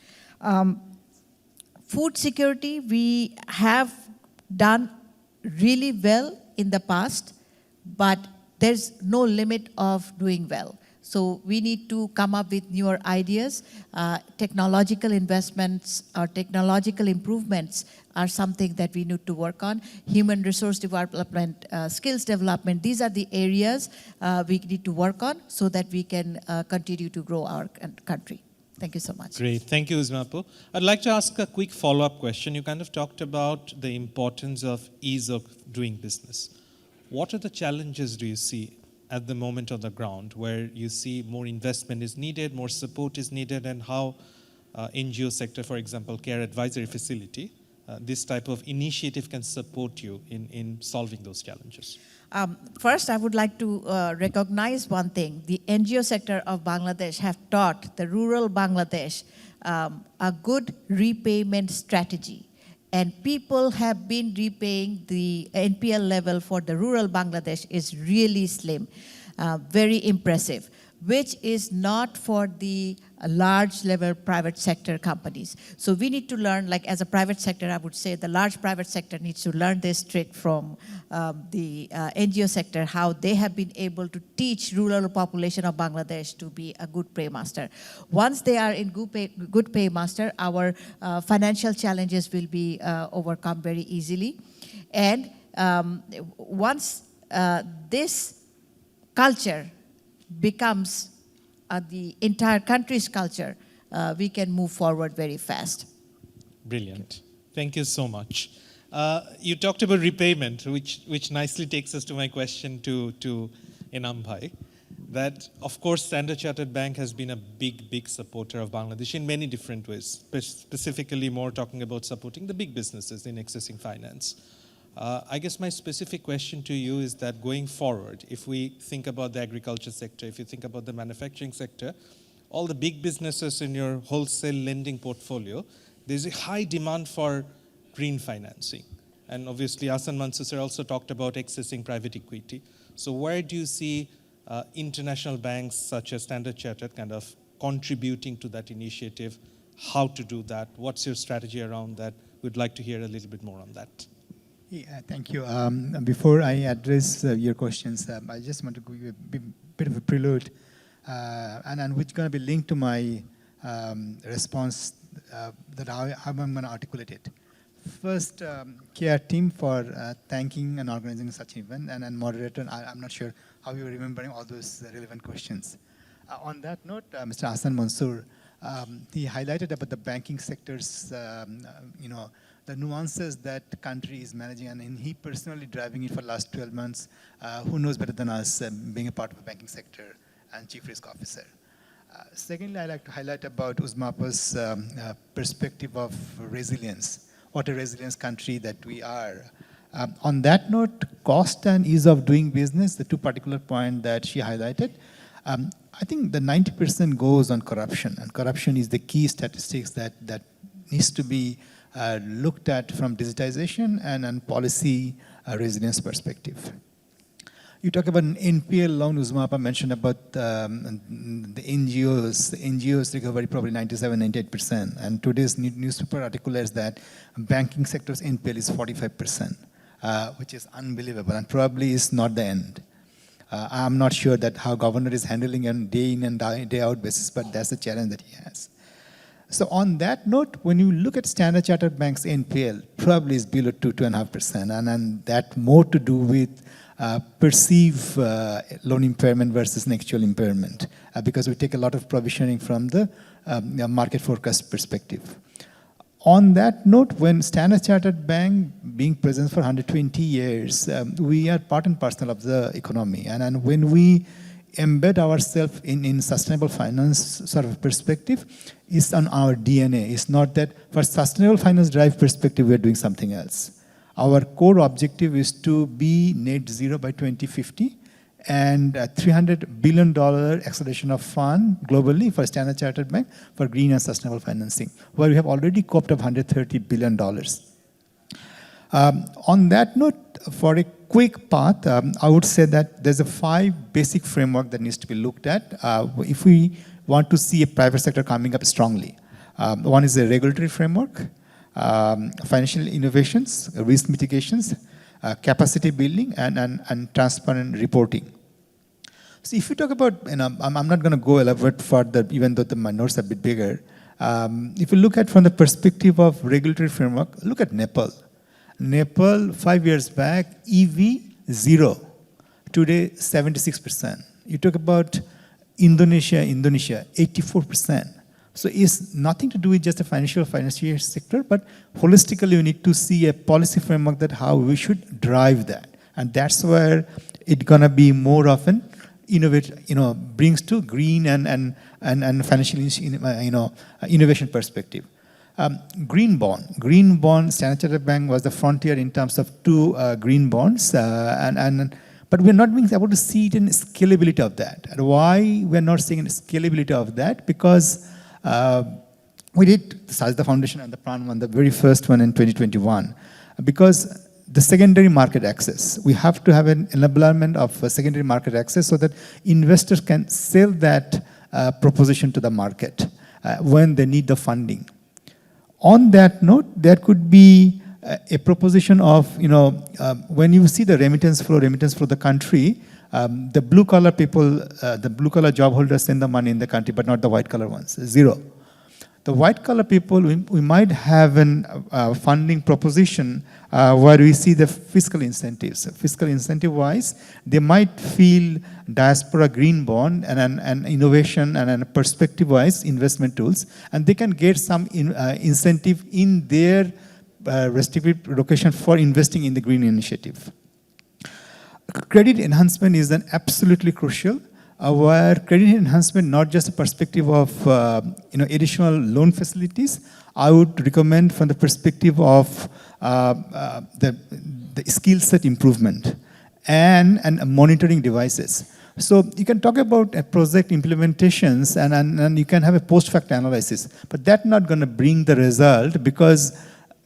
Food security, we have done really well in the past, but there's no limit of doing well. So we need to come up with newer ideas. Technological investments or technological improvements are something that we need to work on. Human resource development, skills development, these are the areas we need to work on so that we can continue to grow our country. Thank you so much. Great. Thank you, Ismapu. I'd like to ask a quick follow-up question. You kind of talked about the importance of ease of doing business. What are the challenges do you see at the moment on the ground where you see more investment is needed, more support is needed, and how NGO sector, for example, care advisory facility, this type of initiative can support you in solving those challenges? First, I would like to recognize one thing. The NGO sector of Bangladesh have taught the rural Bangladesh a good repayment strategy. And people have been repaying. The NPL level for the rural Bangladesh is really slim, very impressive, which is not for the large level private sector companies. So we need to learn, like as a private sector, I would say the large private sector needs to learn this trick from the NGO sector, how they have been able to teach rural population of Bangladesh to be a good paymaster. Once they are in good paymaster, our financial challenges will be overcome very easily. And once this culture becomes the entire country's culture, we can move forward very fast. Brilliant. Thank you so much. You talked about repayment, which nicely takes us to my question to Enam Bhai. That, of course, Standard Chartered Bank has been a big supporter of Bangladesh in many different ways, specifically more talking about supporting the big businesses in accessing finance. I guess my specific question to you is that going forward, if we think about the agriculture sector, if you think about the manufacturing sector, all the big businesses in your wholesale lending portfolio, there's a high demand for green financing. And obviously, Hassan Mansoor sir also talked about accessing private equity. So where do you see international banks such as Standard Chartered kind of contributing to that initiative? How to do that? What's your strategy around that? We'd like to hear a little bit more on that. Yeah, thank you. Before I address your questions, I just want to give you a bit of a prelude, and which is going to be linked to my response that how I'm going to articulate it. First, KR team for thanking and organizing such an event, and moderator, I'm not sure how you're remembering all those relevant questions. On that note, Mr. Hassan Mansoor, he highlighted about the banking sector's, the nuances that the country is managing, and he personally driving it for the last 12 months. Who knows better than us, being a part of the banking sector and chief risk officer. Secondly, I'd like to highlight about USMAPA's perspective of resilience. What a resilience country that we are. On that note, cost and ease of doing business, the two particular points that she highlighted, I think the 90% goes on corruption, and corruption is the key statistics that needs to be looked at from digitization and policy resilience perspective. You talk about an NPL loan, Uzmapa mentioned about the NGOs. The NGOs recovery probably 97-98%. And today's newspaper articulates that banking sector's NPL is 45%, which is unbelievable and probably is not the end. I'm not sure that how governor is handling on day in and day out basis, but that's the challenge that he has. So on that note, when you look at Standard Chartered Bank's NPL, probably is below 2.5%, and that more to do with perceived loan impairment versus an actual impairment, because we take a lot of provisioning from the market forecast perspective. On that note, when Standard Chartered Bank being present for 120 years, we are part and parcel of the economy, and when we embed ourselves in sustainable finance sort of perspective, is on our DNA. It's not that for sustainable finance drive perspective, we're doing something else. Our core objective is to be net zero by 2050 and $300 billion acceleration of fund globally for Standard Chartered Bank for green and sustainable financing, where we have already coped up $130 billion. On that note, for a quick path, I would say that there's a 5 basic framework that needs to be looked at if we want to see a private sector coming up strongly. One is the regulatory framework, financial innovations, risk mitigations, capacity building, and transparent reporting. So if you talk about, I'm not going to go elaborate further, even though my notes are a bit bigger. If you look at from the perspective of regulatory framework, look at Nepal. Nepal, 5 years back, EV, 0. Today, 76%. You talk about Indonesia, 84%. So it's nothing to do with just the financial sector, but holistically, we need to see a policy framework that how we should drive that. And that's where it's going to be more often brings to green and financial innovation perspective. Green bond, Standard Chartered Bank was the frontier in terms of 2 green bonds, but we're not being able to see it in scalability of that. And why we're not seeing the scalability of that? Because we did the Sajda Foundation and the Pran one, the very first one in 2021, because the secondary market access. We have to have an enablement of secondary market access so that investors can sell that proposition to the market when they need the funding. On that note, there could be a proposition of, when you see the remittance flow of the country, the blue collar people, the blue collar job holders send the money in the country, but not the white collar ones, zero. The white collar people, we might have a funding proposition where we see the fiscal incentives. Fiscal incentive wise, they might feel diaspora green bond and innovation and perspective wise investment tools, and they can get some incentive in their respective location for investing in the green initiative. Credit enhancement is an absolutely crucial. Where credit enhancement, not just a perspective of additional loan facilities, I would recommend from the perspective of the skill set improvement and monitoring devices. So you can talk about project implementations and you can have a post-fact analysis, but that's not going to bring the result because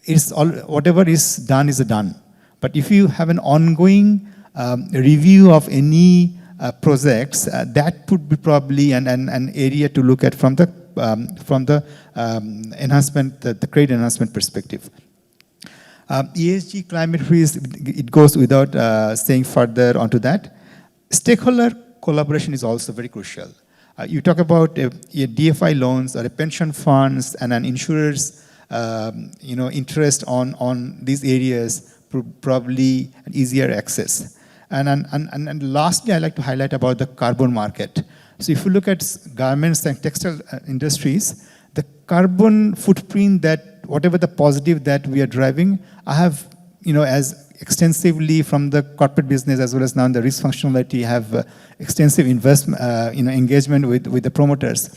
it's all, whatever is done. But if you have an ongoing review of any projects, that would be probably an area to look at from the enhancement, the credit enhancement perspective. ESG, climate risk, it goes without saying further onto that. Stakeholder collaboration is also very crucial. You talk about a DFI loans or a pension funds and an insurer's interest on these areas, probably an easier access. And lastly, I'd like to highlight about the carbon market. So if you look at garments and textile industries, the carbon footprint that, whatever the positive that we are driving, I have, as extensively from the corporate business as well as now in the risk functionality, have extensive investment, engagement with the promoters.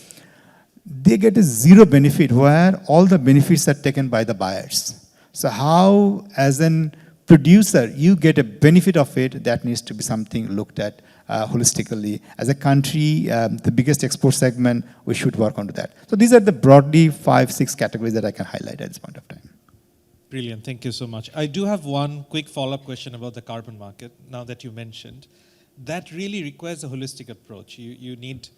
They get a zero benefit where all the benefits are taken by the buyers. So how, as an producer, you get a benefit of it, that needs to be something looked at holistically. As a country, the biggest export segment, we should work on that. So these are the broadly 5-6 categories that I can highlight at this point of time. Brilliant, thank you so much. I do have one quick follow-up question about the carbon market, now that you mentioned. That really requires a holistic approach. You need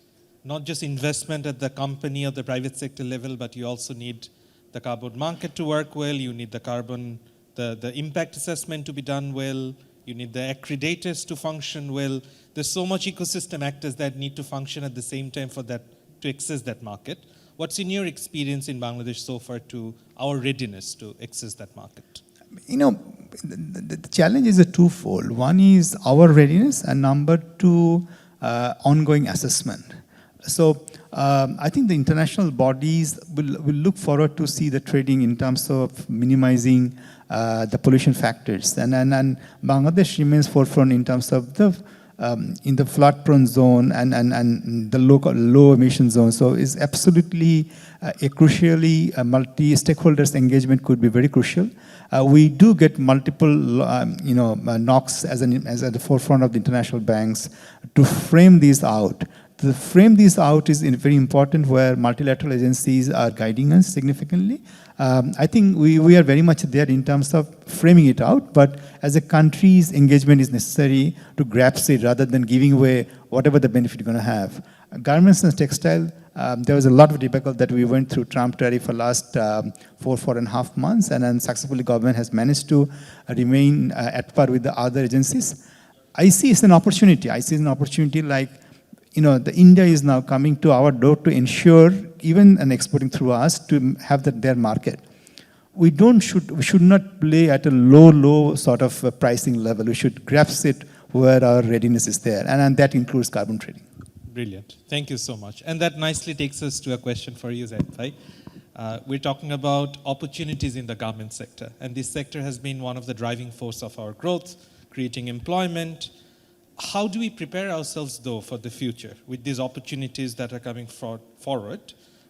not just investment at the company or the private sector level, but you also need the carbon market to work well, you need the impact assessment to be done well, you need the accreditators to function well. There's so much ecosystem actors that need to function at the same time for that to access that market. What's in your experience in Bangladesh so far to our readiness to access that market? The challenge is a twofold. One is our readiness, and number two, ongoing assessment. So I think the international bodies will look forward to see the trading in terms of minimizing the pollution factors. And Bangladesh remains forefront in terms of the in the flood-prone zone and the low emission zone. So it's absolutely a crucially multi-stakeholders engagement could be very crucial. We do get multiple knocks as at the forefront of the international banks to frame these out. To frame these out is very important, where multilateral agencies are guiding us significantly. I think we are very much there in terms of framing it out, but as a country's engagement is necessary to grasp it rather than giving away whatever the benefit you're going to have. Garments and textile, there was a lot of debacle that we went through Trump tariff for last 4.5 months, and then successfully government has managed to remain at par with the other agencies. I see it's an opportunity. I see an opportunity like, the India is now coming to our door to ensure, even and exporting through us, to have their market. We should not play at a low sort of pricing level. We should grasp it where our readiness is there, and that includes carbon trading. Brilliant. Thank you so much. And that nicely takes us to a question for you, Zaid. We're talking about opportunities in the garment sector, and this sector has been one of the driving force of our growth, creating employment. How do we prepare ourselves, though, for the future with these opportunities that are coming forward,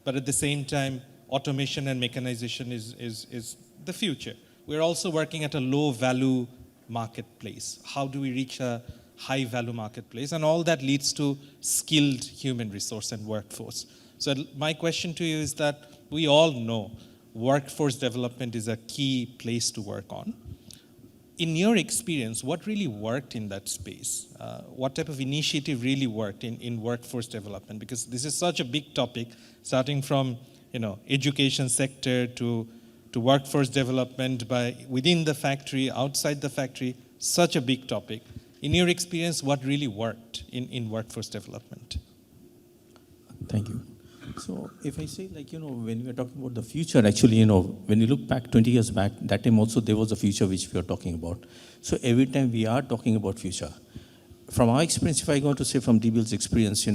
but at the same time, automation and mechanization is the future. We're also working at a low-value marketplace. How do we reach a high-value marketplace? And all that leads to skilled human resource and workforce. So my question to you is that, we all know workforce development is a key place to work on. In your experience, what really worked in that space? What type of initiative really worked in workforce development? Because this is such a big topic, starting from education sector to workforce development by within the factory, outside the factory, such a big topic. In your experience, what really worked in workforce development? Thank you. So if I say, when we are talking about the future, actually, when you look back 20 years back, that time also there was a future which we are talking about. So every time we are talking about future. From our experience, if I go to say from DBL's experience,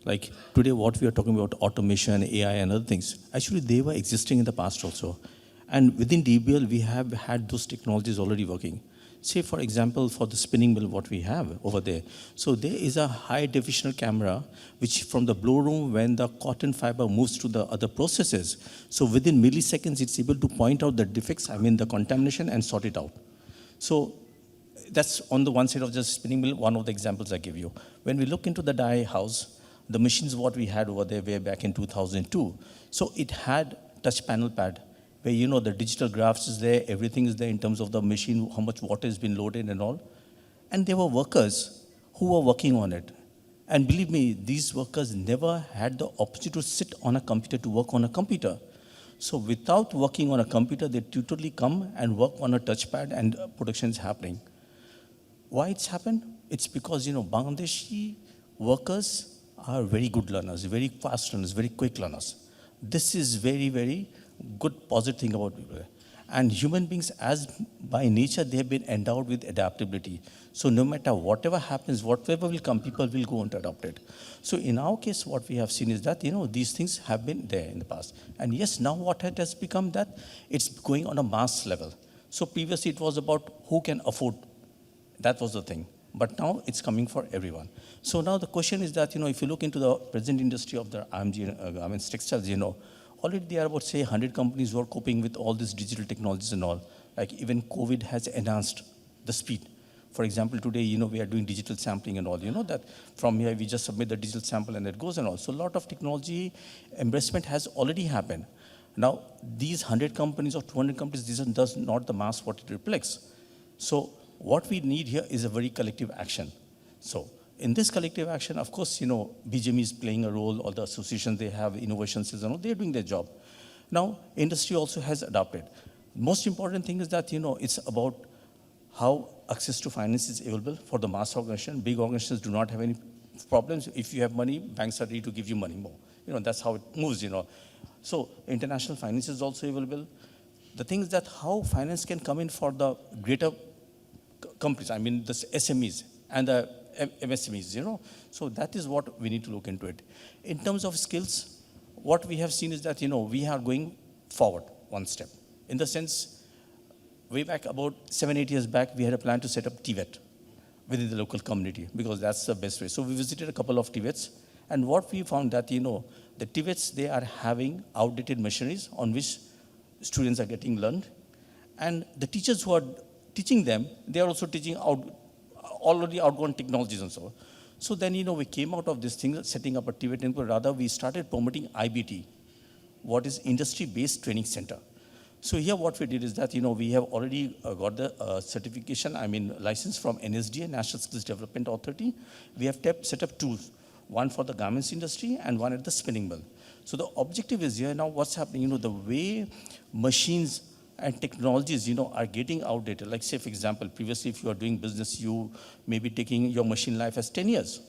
like today what we are talking about, automation, AI and other things, actually they were existing in the past also. And within DBL, we have had those technologies already working. Say, for example, for the spinning mill, what we have over there. So there is a high definition camera, which from the blow room, when the cotton fiber moves to the other processes, so within milliseconds, it's able to point out the defects, the contamination, and sort it out. So that's on the one side of just spinning mill, one of the examples I give you. When we look into the dye house, the machines what we had over there way back in 2002, so it had touch panel pad, where the digital graphs is there, everything is there in terms of the machine, how much water has been loaded and all. And there were workers who were working on it. And believe me, these workers never had the opportunity to sit on a computer, to work on a computer. So without working on a computer, they totally come and work on a touchpad and production is happening. Why it's happened? It's because, Bangladeshi workers are very good learners, very fast learners, very quick learners. This is very, very good positive thing about people. And human beings, as by nature, they have been endowed with adaptability. So no matter whatever happens, whatever will come, people will go on to adopt it. So in our case, what we have seen is that, these things have been there in the past. And yes, now what it has become that it's going on a mass level. So previously it was about who can afford. That was the thing. But now it's coming for everyone. So now the question is that, if you look into the present industry of the IMG, textiles, already there are about, say, 100 companies who are coping with all these digital technologies and all. Like even COVID has enhanced the speed. For example, today, we are doing digital sampling and all. That from here, we just submit the digital sample and it goes and all. So a lot of technology embracement has already happened. Now, these 100 companies or 200 companies, this does not the mass what it reflects. So what we need here is a very collective action. So in this collective action, of course, BGME is playing a role, all the associations, they have innovations and all, they're doing their job. Now, industry also has adopted. Most important thing is that, it's about how access to finance is available for the mass organization. Big organizations do not have any problems. If you have money, banks are ready to give you money more. That's how it moves, So international finance is also available. The thing is that how finance can come in for the greater companies, the SMEs and the MSMEs, So that is what we need to look into it. In terms of skills, what we have seen is that, we are going forward one step. In the sense, way back about 7-8 years back, we had a plan to set up TVET within the local community because that's the best way. So we visited a couple of TVETs, and what we found that, the TVETs, they are having outdated machineries on which students are getting learned. And the teachers who are teaching them, they are also teaching already outgone technologies and so on. So then, we came out of this thing, setting up a TVET, and rather we started promoting IBT, what is Industry-Based Training Center. So here what we did is that, we have already got the certification, license from NSDA, National Skills Development Authority. We have set up two, one for the garments industry and one at the spinning mill. So the objective is here now what's happening, the way machines and technologies, are getting outdated. Like say, for example, previously if you are doing business, you may be taking your machine life as 10 years.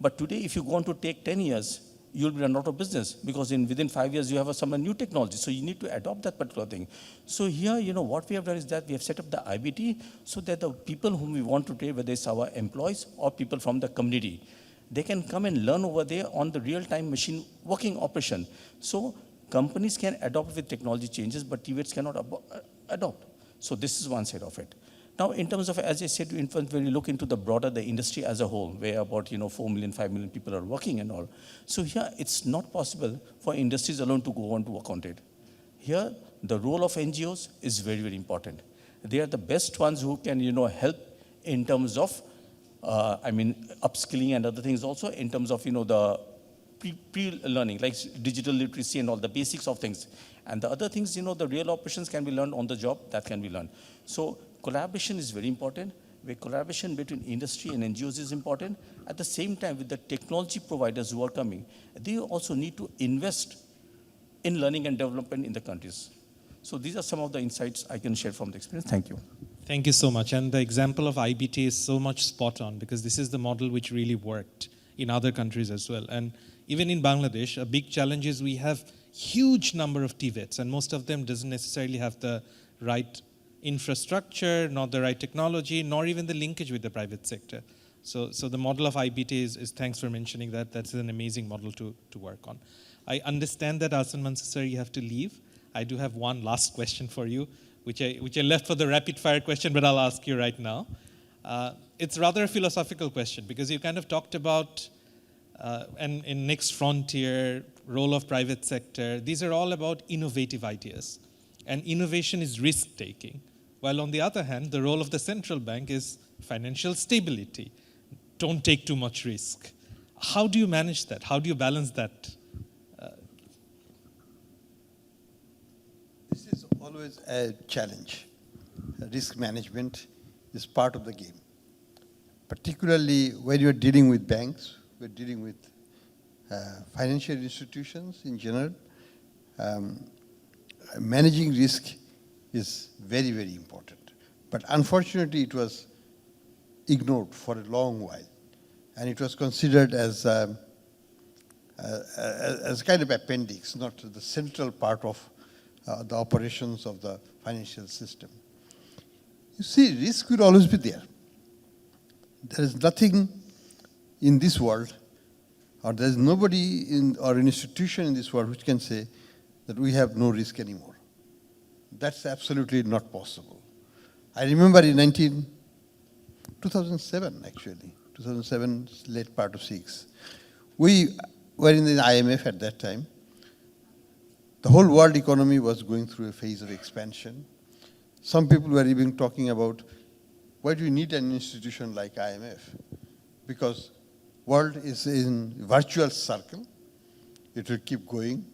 But today, if you want to take 10 years, you'll be run out of business because within 5 years, you have some new technology. So you need to adopt that particular thing. So here, what we have done is that we have set up the IBT so that the people whom we want to train, whether it's our employees or people from the community, they can come and learn over there on the real-time machine working operation. So companies can adopt with technology changes, but TVETs cannot adopt. So this is one side of it. Now, in terms of, as I said, when you look into the broader, the industry as a whole, where about 4 million, 5 million people are working and all. So here, it's not possible for industries alone to go on to work on it. Here, the role of NGOs is very, very important. They are the best ones who can, help in terms of, upskilling and other things also, in terms of, the pre-learning, like digital literacy and all the basics of things. And the other things, the real operations can be learned on the job, that can be learned. So collaboration is very important, where collaboration between industry and NGOs is important. At the same time, with the technology providers who are coming, they also need to invest in learning and development in the countries. So these are some of the insights I can share from the experience. Thank you. Thank you so much. And the example of IBT is so much spot on, because this is the model which really worked in other countries as well. And even in Bangladesh, a big challenge is we have huge number of TVETs, and most of them doesn't necessarily have the right infrastructure, not the right technology, nor even the linkage with the private sector. So the model of IBT is thanks for mentioning that. That's an amazing model to work on. I understand that Ahsan Mansur sir, you have to leave. I do have one last question for you, which I left for the rapid fire question, but I'll ask you right now. It's rather a philosophical question, because you kind of talked about and in next frontier, role of private sector. These are all about innovative ideas. And innovation is risk-taking. While on the other hand, the role of the central bank is financial stability. Don't take too much risk. How do you manage that? How do you balance that? This is always a challenge. Risk management is part of the game. Particularly when you're dealing with banks, we're dealing with financial institutions in general. Managing risk is very, very important. But unfortunately, it was ignored for a long while. And it was considered as kind of appendix, not the central part of the operations of the financial system. You see, risk will always be there. There is nothing in this world, or there is nobody or an institution in this world which can say that we have no risk anymore. That's absolutely not possible. I remember in 2007, actually, 2007, late part of 6, we were in the IMF at that time. The whole world economy was going through a phase of expansion. Some people were even talking about, why do we need an institution like IMF? Because world is in virtual circle. It will keep going.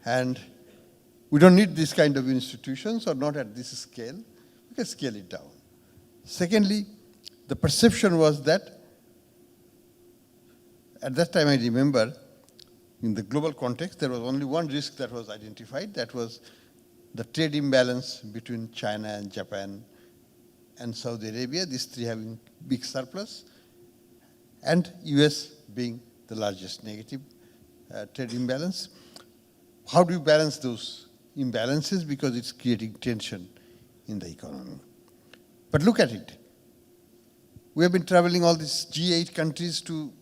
And we don't need this kind of institutions, or not at this scale. We can scale it down. Secondly, the perception was that, at that time I remember, in the global context, there was only one risk that was identified. That was the trade imbalance between China and Japan and Saudi Arabia, these three having big surplus, and US being the largest negative trade imbalance. How do you balance those imbalances? Because it's creating tension in the economy. But look at it. We have been traveling all these G8 countries to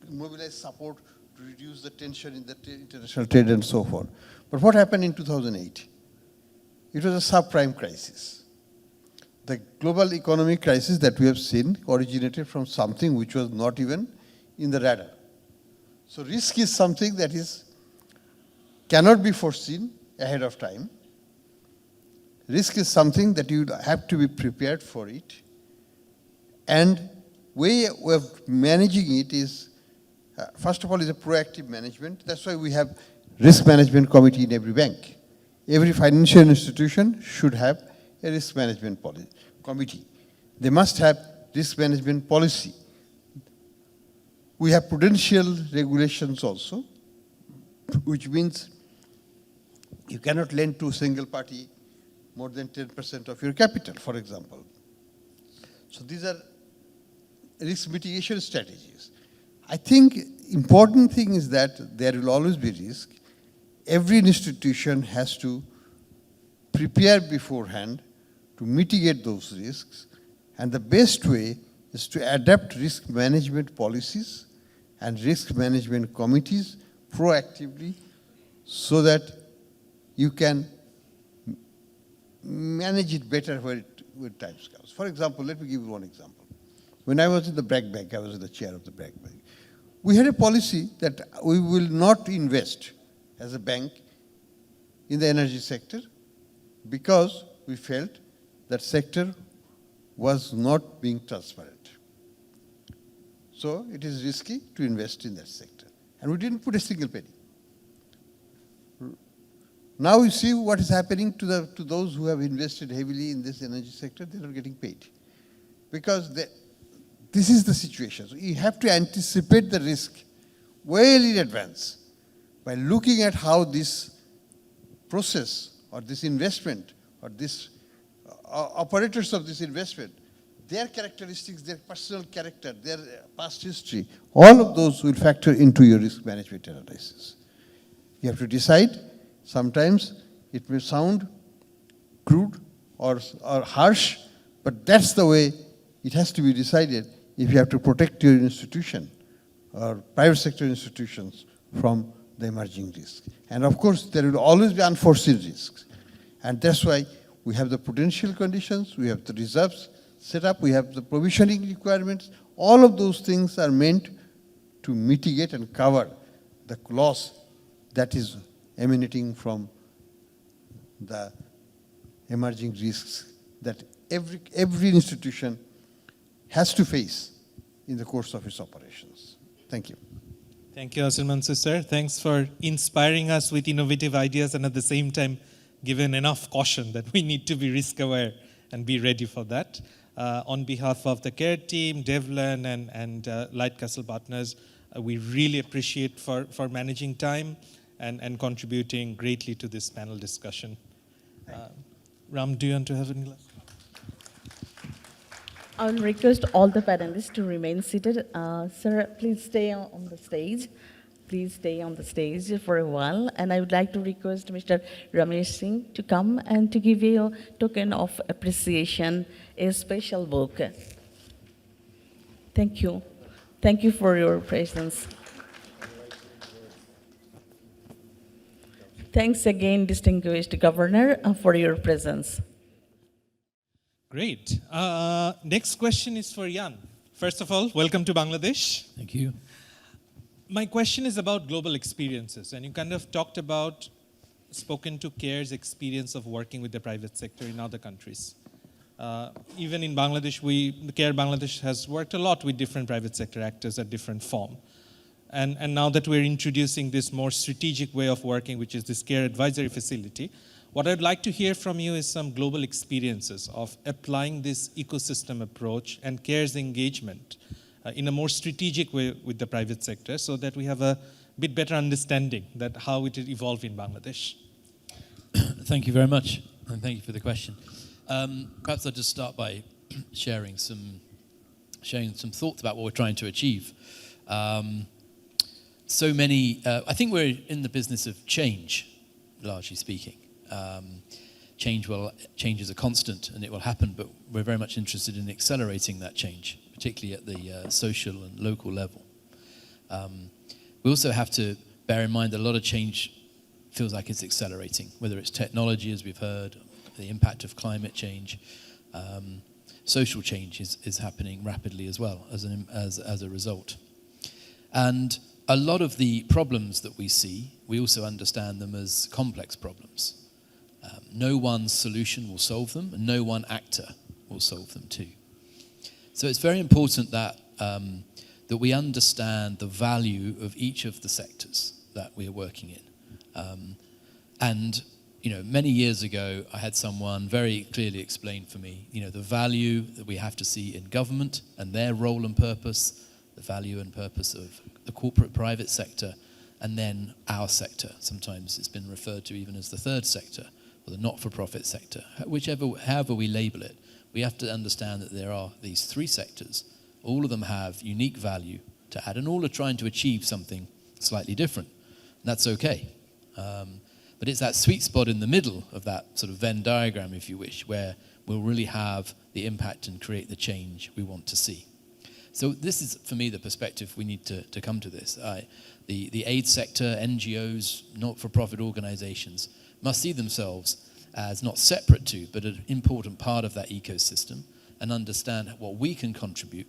mobilize support to reduce the tension in the international trade and so forth. But what happened in 2008? It was a subprime crisis. The global economic crisis that we have seen originated from something which was not even in the radar. So risk is something that cannot be foreseen ahead of time. Risk is something that you have to be prepared for it. And way of managing it is, first of all, is a proactive management. That's why we have risk management committee in every bank. Every financial institution should have a risk management committee. They must have risk management policy. We have prudential regulations also, which means you cannot lend to a single party more than 10% of your capital, for example. So these are risk mitigation strategies. I think important thing is that there will always be risk. Every institution has to prepare beforehand to mitigate those risks, and the best way is to adapt risk management policies and risk management committees proactively so that you can manage it better when times comes. For example, let me give you one example. When I was in the Bragg Bank, I was in the chair of the Bragg Bank. We had a policy that we will not invest as a bank in the energy sector because we felt that sector was not being transparent. So it is risky to invest in that sector. And we didn't put a single penny. Now you see what is happening to those who have invested heavily in this energy sector. They are getting paid. Because this is the situation. So you have to anticipate the risk well in advance by looking at how this process or this investment or this operators of this investment, their characteristics, their personal character, their past history, all of those will factor into your risk management analysis. You have to decide. Sometimes it may sound crude or harsh, but that's the way it has to be decided if you have to protect your institution or private sector institutions from the emerging risks. And of course, there will always be unforeseen risks. And that's why we have the prudential conditions, we have the reserves set up, we have the provisioning requirements. All of those things are meant to mitigate and cover the loss that is emanating from the emerging risks that every institution has to face in the course of its operations. Thank you. Thank you, Asil Mansur, sir. Thanks for inspiring us with innovative ideas and at the same time given enough caution that we need to be risk aware and be ready for that. On behalf of the CARE team, Devlan and Light Castle Partners, we really appreciate for managing time and contributing greatly to this panel discussion. Ram, do you want to have any last? I will request all the panelists to remain seated. Sir, please stay on the stage. Please stay on the stage for a while. And I would like to request Mr. Ramesh Singh to come and to give you a token of appreciation, a special book. Thank you. Thank you for your presence. Thanks again, distinguished Governor, for your presence. Great. Next question is for Jan. First of all, welcome to Bangladesh. Thank you. My question is about global experiences, and you kind of spoken to CARE's experience of working with the private sector in other countries. Even in Bangladesh, CARE Bangladesh has worked a lot with different private sector actors at different form. And now that we're introducing this more strategic way of working, which is this CARE advisory facility, what I'd like to hear from you is some global experiences of applying this ecosystem approach and CARE's engagement in a more strategic way with the private sector so that we have a bit better understanding that how it will evolve in Bangladesh. Thank you very much, and thank you for the question. Perhaps I'll just start by sharing some thoughts about what we're trying to achieve. I think we're in the business of change, largely speaking. Change is a constant and it will happen, but we're very much interested in accelerating that change, particularly at the social and local level. We also have to bear in mind that a lot of change feels like it's accelerating, whether it's technology, as we've heard, the impact of climate change. Social change is happening rapidly as well as a result. And a lot of the problems that we see, we also understand them as complex problems. No one solution will solve them, and no one actor will solve them too. So it's very important that we understand the value of each of the sectors that we are working in. Many years ago, I had someone very clearly explain for me, the value that we have to see in government and their role and purpose, the value and purpose of the corporate private sector, and then our sector. Sometimes it's been referred to even as the third sector, or the not-for-profit sector. However we label it, we have to understand that there are these three sectors. All of them have unique value to add, and all are trying to achieve something slightly different. And that's okay. But it's that sweet spot in the middle of that sort of Venn diagram, if you wish, where we'll really have the impact and create the change we want to see. So this is, for me, the perspective we need to come to this. The aid sector, NGOs, not-for-profit organizations must see themselves as not separate to, but an important part of that ecosystem, and understand what we can contribute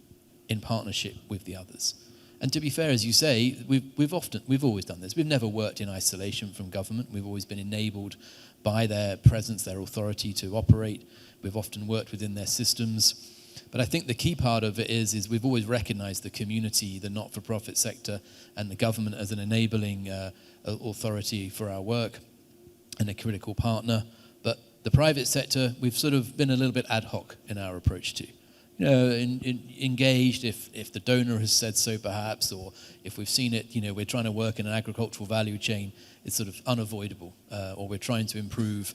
in partnership with the others. And to be fair, as you say, we've always done this. We've never worked in isolation from government. We've always been enabled by their presence, their authority to operate. We've often worked within their systems. But I think the key part of it is we've always recognized the community, the not-for-profit sector, and the government as an enabling authority for our work and a critical partner. But the private sector, we've sort of been a little bit ad hoc in our approach to. Engaged if the donor has said so perhaps, or if we've seen it, we're trying to work in an agricultural value chain, it's sort of unavoidable, or we're trying to improve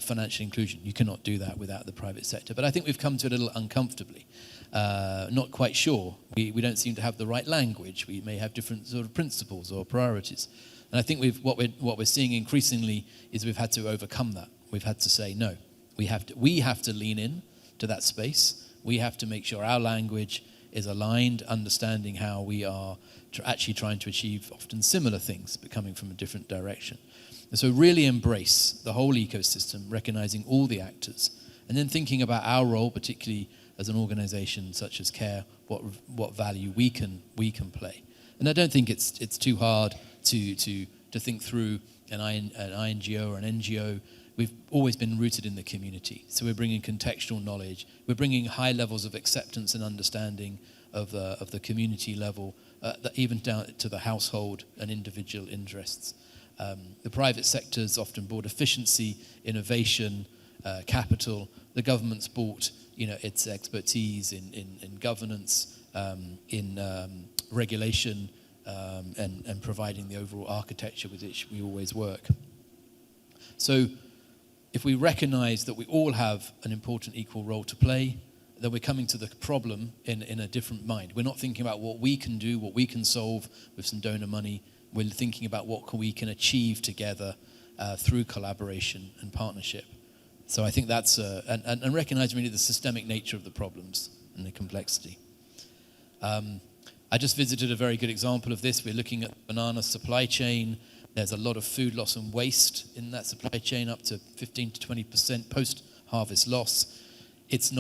financial inclusion. You cannot do that without the private sector. But I think we've come to it a little uncomfortably. Not quite sure. We don't seem to have the right language. We may have different sort of principles or priorities. And I think what we're seeing increasingly is we've had to overcome that. We've had to say, no, we have to lean in to that space. We have to make sure our language is aligned, understanding how we are actually trying to achieve often similar things, but coming from a different direction. And so really embrace the whole ecosystem, recognizing all the actors, and then thinking about our role, particularly as an organization such as CARE, what value we can play. And I don't think it's too hard to think through an INGO or an NGO. We've always been rooted in the community. So we're bringing contextual knowledge. We're bringing high levels of acceptance and understanding of the community level, even down to the household and individual interests. The private sector's often brought efficiency, innovation, capital. The government's brought its expertise in governance, in regulation, and providing the overall architecture with which we always work. So if we recognize that we all have an important equal role to play, then we're coming to the problem in a different mind. We're not thinking about what we can do, what we can solve with some donor money. We're thinking about what we can achieve together through collaboration and partnership. So I think that's, and recognizing really the systemic nature of the problems and the complexity. I just visited a very good example of this. We're looking at the banana supply chain. There's a lot of food loss and waste in that supply chain, up to 15 to 20% post-harvest loss. It's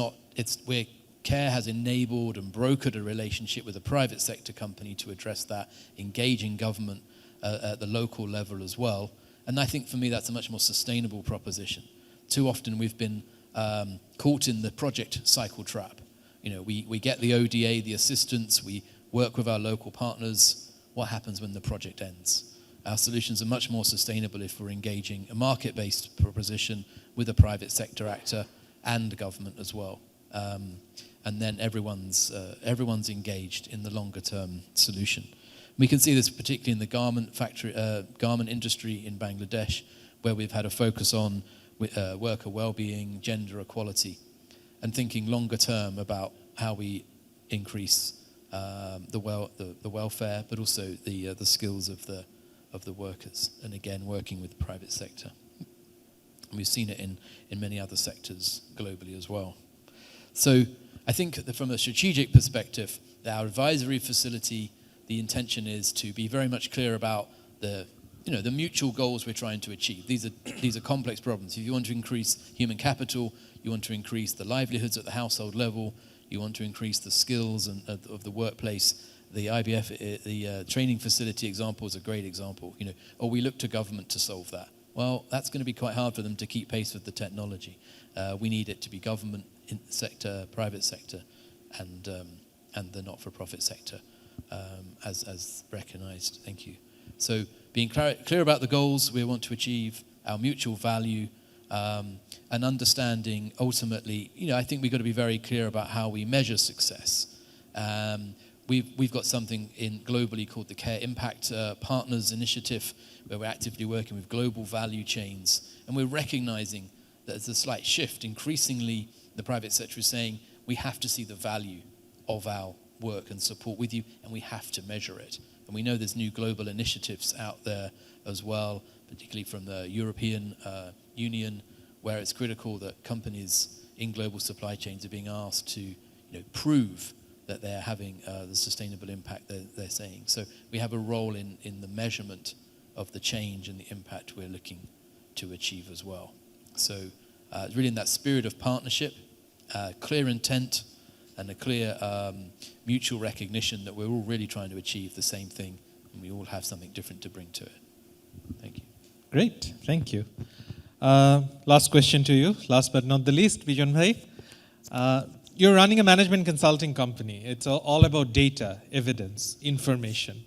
where CARE has enabled and brokered a relationship with a private sector company to address that, engaging government at the local level as well. And I think for me that's a much more sustainable proposition. Too often we've been caught in the project cycle trap. We get the ODA, the assistance, we work with our local partners. What happens when the project ends? Our solutions are much more sustainable if we're engaging a market-based proposition with a private sector actor and government as well. And then everyone's engaged in the longer-term solution. We can see this particularly in the garment industry in Bangladesh, where we've had a focus on worker well-being, gender equality, and thinking longer-term about how we increase the welfare, but also the skills of the workers, and again working with the private sector. And we've seen it in many other sectors globally as well. So I think that from a strategic perspective, our advisory facility, the intention is to be very much clear about the mutual goals we're trying to achieve. These are complex problems. If you want to increase human capital, you want to increase the livelihoods at the household level, you want to increase the skills of the workplace. The IBF, the training facility example is a great example. We look to government to solve that. Well, that's going to be quite hard for them to keep pace with the technology. We need it to be government sector, private sector, and the not-for-profit sector as recognized. Thank you. So being clear about the goals we want to achieve, our mutual value, and understanding ultimately, I think we've got to be very clear about how we measure success. We've got something globally called the CARE Impact Partners Initiative, where we're actively working with global value chains, and we're recognizing that there's a slight shift. Increasingly, the private sector is saying, we have to see the value of our work and support with you, and we have to measure it. And we know there's new global initiatives out there as well, particularly from the European Union, where it's critical that companies in global supply chains are being asked to prove that they're having the sustainable impact they're saying. So we have a role in the measurement of the change and the impact we're looking to achieve as well. So it's really in that spirit of partnership, clear intent, and a clear mutual recognition that we're all really trying to achieve the same thing, and we all have something different to bring to it. Thank you. Great, thank you. Last question to you, last but not the least, Bijon Bhai. You're running a management consulting company. It's all about data, evidence, information.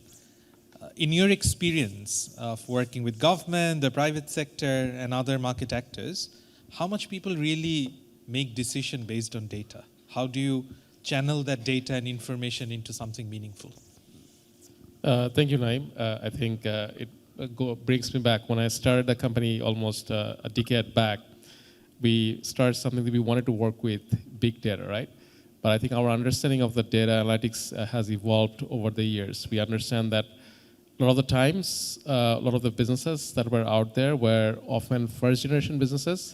In your experience of working with government, the private sector, and other market actors, how much people really make decisions based on data? How do you channel that data and information into something meaningful? Thank you, Naeem. I think it brings me back. When I started the company almost a decade back, we started something that we wanted to work with big data, right? But I think our understanding of the data analytics has evolved over the years. We understand that a lot of the times, a lot of the businesses that were out there were often first-generation businesses,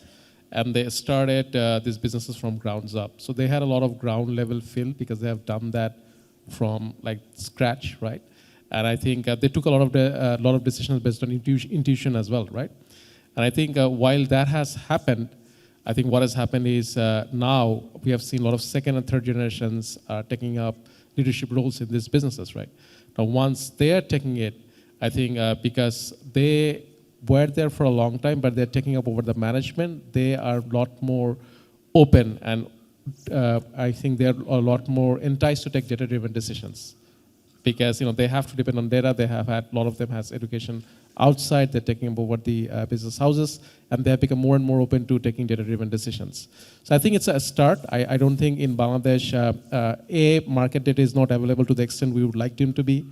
and they started these businesses from grounds up. So they had a lot of ground-level feel because they have done that from like scratch, right? And I think they took a lot of decisions based on intuition as well, right? And I think while that has happened, I think what has happened is now we have seen a lot of second and third generations taking up leadership roles in these businesses, right? Now, once they are taking it, I think because they were there for a long time, but they're taking up over the management, they are a lot more open, and I think they're a lot more enticed to take data-driven decisions. Because they have to depend on data. They have had, a lot of them has education outside. They're taking over the business houses, and they have become more and more open to taking data-driven decisions. So I think it's a start. I don't think in Bangladesh, market data is not available to the extent we would like them to be.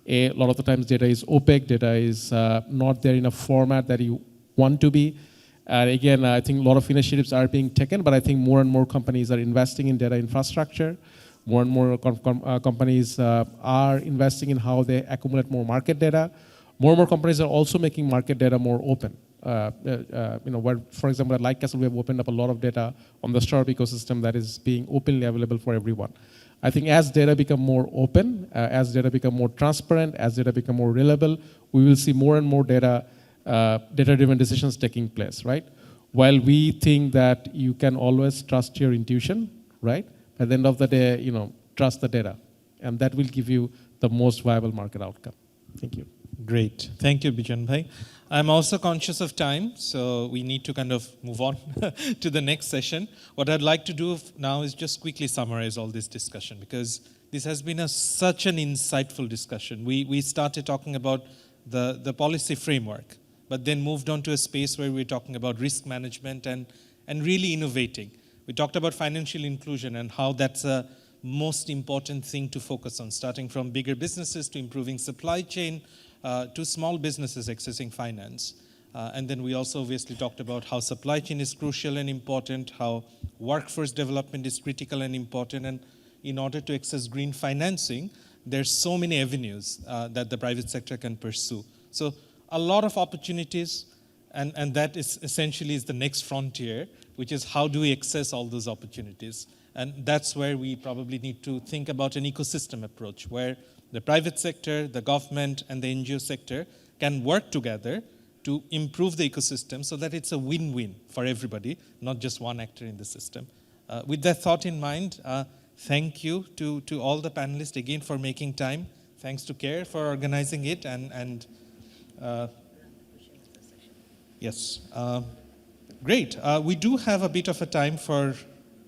A lot of the times data is opaque. Data is not there in a format that you want to be. And again, I think a lot of initiatives are being taken, but I think more and more companies are investing in data infrastructure. More and more companies are investing in how they accumulate more market data. More and more companies are also making market data more open. Where, for example, at Light Castle, we have opened up a lot of data on the startup ecosystem that is being openly available for everyone. I think as data become more open, as data become more transparent, as data become more reliable, we will see more and more data-driven decisions taking place, right? While we think that you can always trust your intuition, right? At the end of the day, trust the data, and that will give you the most viable market outcome. Thank you. Great. Thank you, Bijan Bhai. I'm also conscious of time, so we need to kind of move on to the next session. What I'd like to do now is just quickly summarize all this discussion, because this has been such an insightful discussion. We started talking about the policy framework, but then moved on to a space where we're talking about risk management and really innovating. We talked about financial inclusion and how that's a most important thing to focus on, starting from bigger businesses to improving supply chain, to small businesses accessing finance. And then we also obviously talked about how supply chain is crucial and important, how workforce development is critical and important, and in order to access green financing, there's so many avenues that the private sector can pursue. So a lot of opportunities, and that is essentially the next frontier, which is how do we access all those opportunities? And that's where we probably need to think about an ecosystem approach, where the private sector, the government, and the NGO sector can work together to improve the ecosystem so that it's a win-win for everybody, not just one actor in the system. With that thought in mind, thank you to all the panelists again for making time. Thanks to CARE for organizing it, and yes. Great. We do have a bit of a time for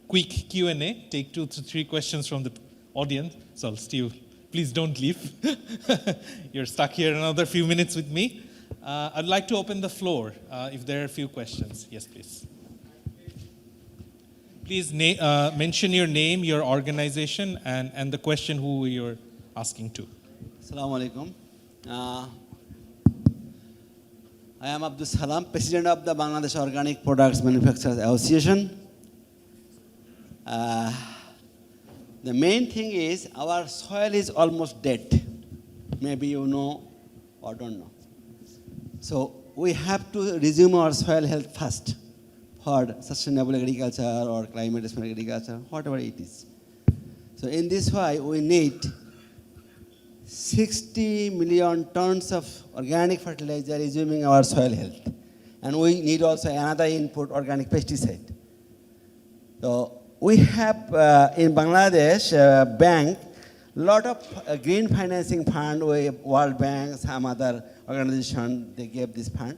quick Q&A. Take 2 to 3 questions from the audience. So Steve, please don't leave. You're stuck here another few minutes with me. I'd like to open the floor if there are a few questions. Yes, please. Please mention your name, your organization, and the question who you're asking to. Assalamu alaikum. I am Abdul Salam, President of the Bangladesh Organic Products Manufacturers Association. The main thing is our soil is almost dead. Maybe you know or don't know. So we have to resume our soil health first for sustainable agriculture or climate responsive agriculture, whatever it is. So in this way, we need 60 million tons of organic fertilizer resuming our soil health. And we need also another input, organic pesticide. So we have in Bangladesh bank, lot of green financing fund, World Bank, some other organization, they gave this fund.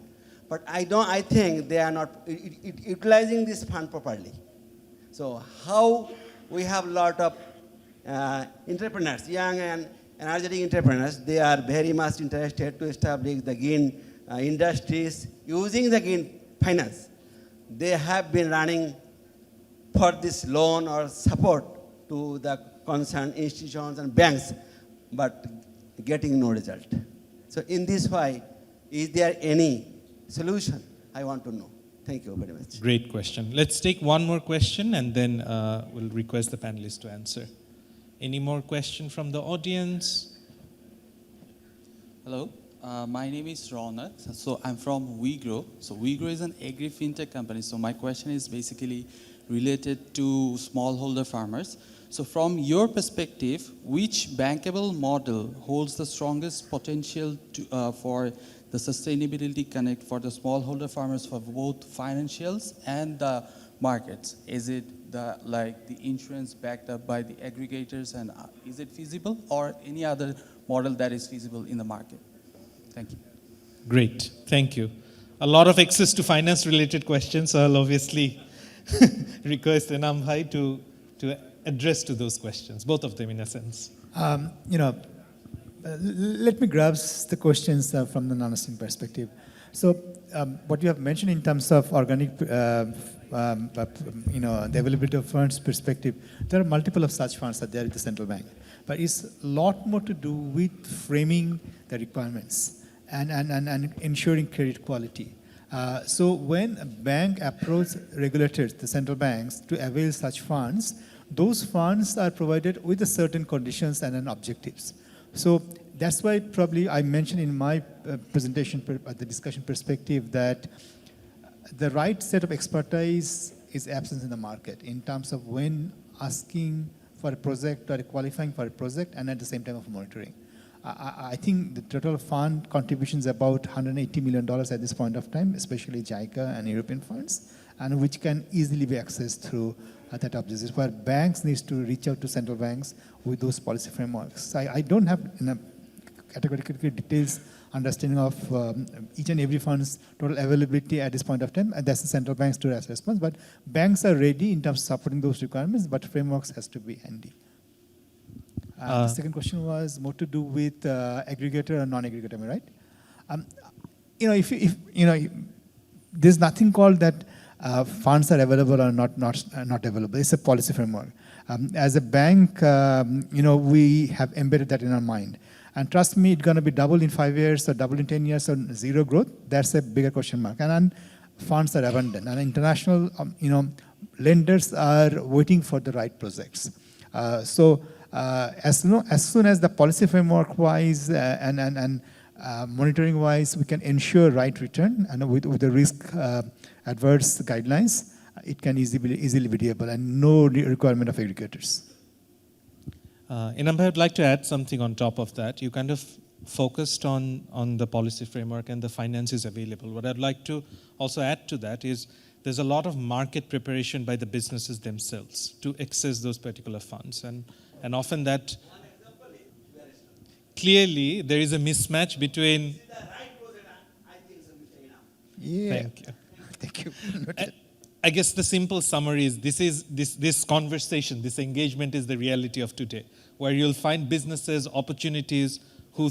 But I think they are not utilizing this fund properly. So how we have a lot of entrepreneurs, young and energetic entrepreneurs. They are very much interested to establish the green industries using the green finance. They have been running for this loan or support to the concerned institutions and banks, but getting no result. So in this way, is there any solution? I want to know. Thank you very much. Great question. Let's take one more question and then we'll request the panelists to answer. Any more question from the audience? Hello, my name is Ronak. So I'm from WeGrow. So WeGrow is an agri-fintech company. So my question is basically related to smallholder farmers. So from your perspective, which bankable model holds the strongest potential to, for the sustainability connect for the smallholder farmers for both financials and the markets? Is it like the insurance backed up by the aggregators, and is it feasible, or any other model that is feasible in the market? Thank you. Great, thank you. A lot of access to finance related questions, so I'll obviously request Enam Bhai to address to those questions, both of them in a sense. Let me grasp the questions from the non-investing perspective. So what you have mentioned in terms of organic, the availability of funds perspective, there are multiple of such funds that there at the central bank. But it's a lot more to do with framing the requirements and ensuring credit quality. So when a bank approaches regulators, the central banks, to avail such funds, those funds are provided with a certain conditions and objectives. So that's why probably I mentioned in my presentation at the discussion perspective that the right set of expertise is absent in the market in terms of when asking for a project or qualifying for a project and at the same time of monitoring. I think the total fund contribution is about $180 million at this point of time, especially JICA and European funds, and which can easily be accessed through that objective, where banks need to reach out to central banks with those policy frameworks. I don't have categorically details understanding of each and every fund's total availability at this point of time, and that's the central bank's to response. But banks are ready in terms of supporting those requirements, but frameworks has to be handy. The second question was more to do with aggregator or non-aggregator, am I right? There's nothing called that funds are available or not available. It's a policy framework. As a bank, we have embedded that in our mind. And trust me, it's going to be double in 5 years or double in 10 years or zero growth. That's a bigger question mark. And funds are abundant. And international, lenders are waiting for the right projects. So as soon as the policy framework-wise and monitoring-wise, we can ensure right return and with the risk adverse guidelines, it can easily be doable and no requirement of aggregators. Enam Bhai, I'd like to add something on top of that. You kind of focused on the policy framework and the finances available. What I'd like to also add to that is there's a lot of market preparation by the businesses themselves to access those particular funds. And often that, clearly, there is a mismatch between... Yeah. Thank you. I guess the simple summary is this conversation, this engagement is the reality of today, where you'll find businesses, opportunities, who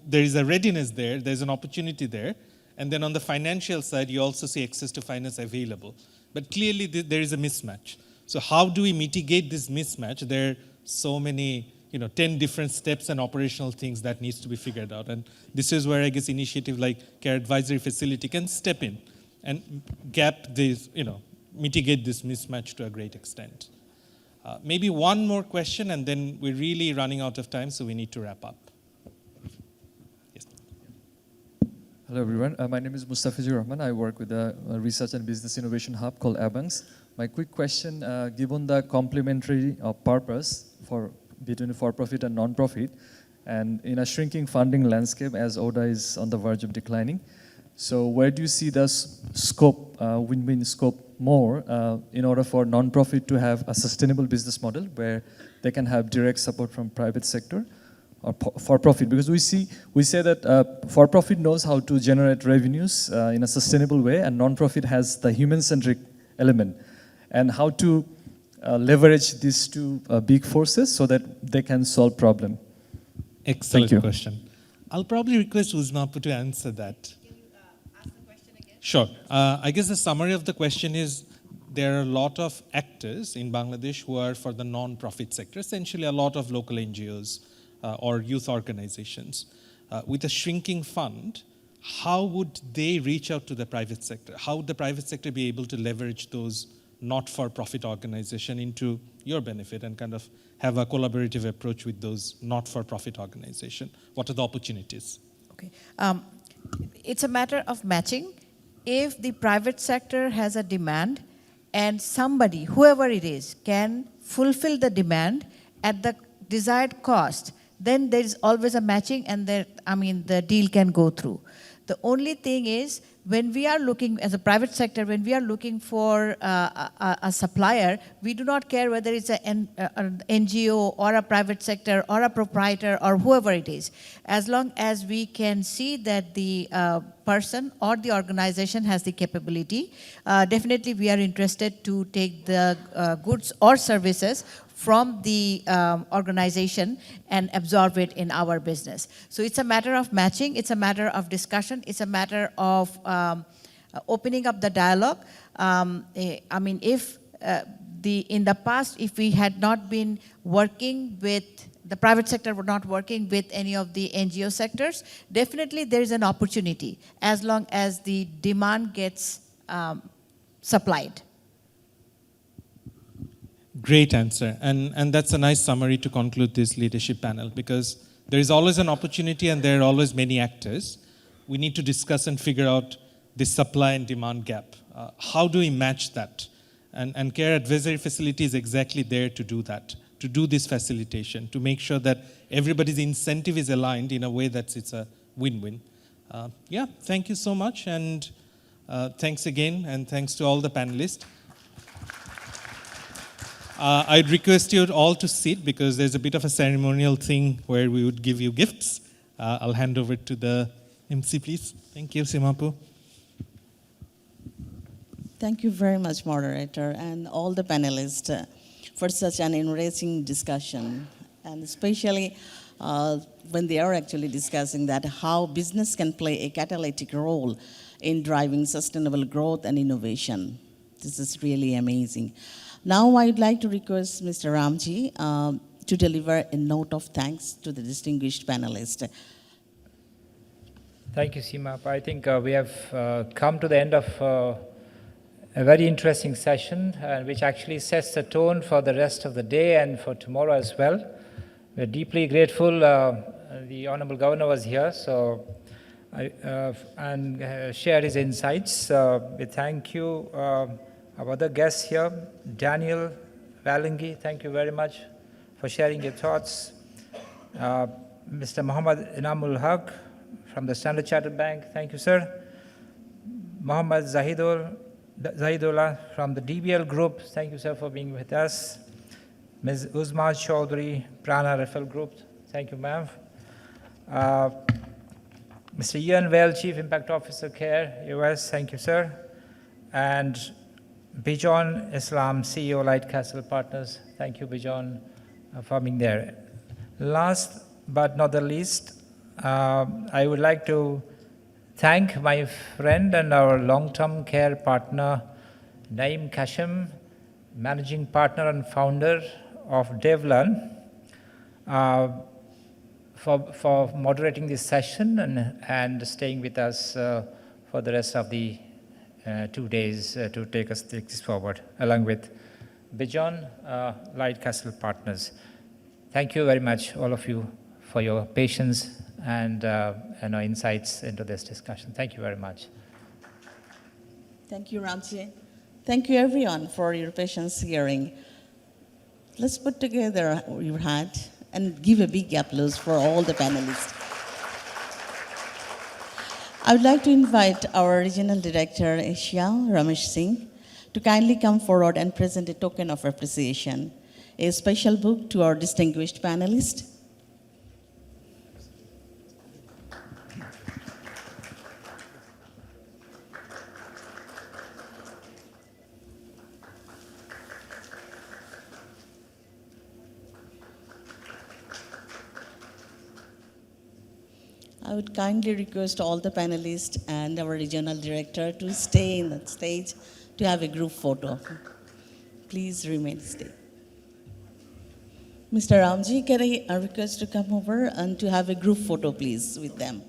there is a readiness there, there's an opportunity there, and then on the financial side, you also see access to finance available. But clearly, there is a mismatch. So how do we mitigate this mismatch? There are so many, 10 different steps and operational things that needs to be figured out. And this is where I guess initiative like Care Advisory Facility can step in and mitigate this mismatch to a great extent. Maybe one more question, and then we're really running out of time, so we need to wrap up. Yes. Hello, everyone. My name is Mustafizur Rahman. I work with a research and business innovation hub called Abangs. My quick question, given the complementary purpose between for-profit and non-profit, and in a shrinking funding landscape as ODA is on the verge of declining, so where do you see the scope, win-win scope more in order for non-profit to have a sustainable business model where they can have direct support from private sector or for-profit? Because we say that for-profit knows how to generate revenues in a sustainable way, and non-profit has the human-centric element. And how to leverage these two big forces so that they can solve problem? Excellent question. I'll probably request Uzmapu to answer that. Can you ask the question again? Sure. I guess the summary of the question is there are a lot of actors in Bangladesh who are for the non-profit sector, essentially a lot of local NGOs or youth organizations. With a shrinking fund, how would they reach out to the private sector? How would the private sector be able to leverage those not-for-profit organizations into your benefit and kind of have a collaborative approach with those not-for-profit organizations? What are the opportunities? Okay. It's a matter of matching. If the private sector has a demand and somebody, whoever it is, can fulfill the demand at the desired cost, then there is always a matching and the deal can go through. The only thing is, when we are looking, as a private sector, when we are looking for a supplier, we do not care whether it's an NGO or a private sector or a proprietor or whoever it is. As long as we can see that the person or the organization has the capability, definitely we are interested to take the goods or services from the organization and absorb it in our business. So it's a matter of matching, it's a matter of discussion, it's a matter of opening up the dialogue. If in the past, if we had not been working with, the private sector were not working with any of the NGO sectors, definitely there is an opportunity as long as the demand gets supplied. Great answer. And that's a nice summary to conclude this leadership panel, because there is always an opportunity and there are always many actors. We need to discuss and figure out the supply and demand gap. How do we match that? And Care Advisory Facility is exactly there to do that, to do this facilitation, to make sure that everybody's incentive is aligned in a way that it's a win-win. Thank you so much. And thanks again, and thanks to all the panelists. I'd request you all to sit because there's a bit of a ceremonial thing where we would give you gifts. I'll hand over to the MC, please. Thank you, Simapu. Thank you very much, moderator, and all the panelists for such an enriching discussion, and especially when they are actually discussing that how business can play a catalytic role in driving sustainable growth and innovation. This is really amazing. Now I'd like to request Mr. Ramji to deliver a note of thanks to the distinguished panelists. Thank you, Seema. I think we have come to the end of a very interesting session, which actually sets the tone for the rest of the day and for tomorrow as well. We're deeply grateful the Honorable Governor was here and shared his insights. We thank you, our other guests here, Daniel Valengi, thank you very much for sharing your thoughts. Mr. Muhammad Inamul Haq from the Standard Chartered Bank, thank you, sir. Muhammad Zahidullah from the DBL Group, thank you, sir, for being with us. Ms. Uzma Chaudhry, Prana Rifle Group, thank you, ma'am. Mr. Ian Vale, Chief Impact Officer, CARE, US, thank you, sir. And Bijon Islam, CEO, Light Castle Partners. Thank you, Bijon, for being there. Last but not the least, I would like to thank my friend and our long-term care partner, Naeem Kashim, Managing Partner and Founder of Devlan, for moderating this session and staying with us for the rest of the 2 days to take this forward, along with Bijon, Light Castle Partners. Thank you very much, all of you, for your patience and insights into this discussion. Thank you very much. Thank you, Ramji. Thank you, everyone, for your patience hearing. Let's put together your hand and give a big applause for all the panelists. I would like to invite our Regional Director, Asia, Ramesh Singh, to kindly come forward and present a token of appreciation, a special book to our distinguished panelists. I would kindly request all the panelists and our regional director to stay in the stage to have a group photo. Please remain stay. Mr. Ramji, can I request to come over and to have a group photo, please, with them?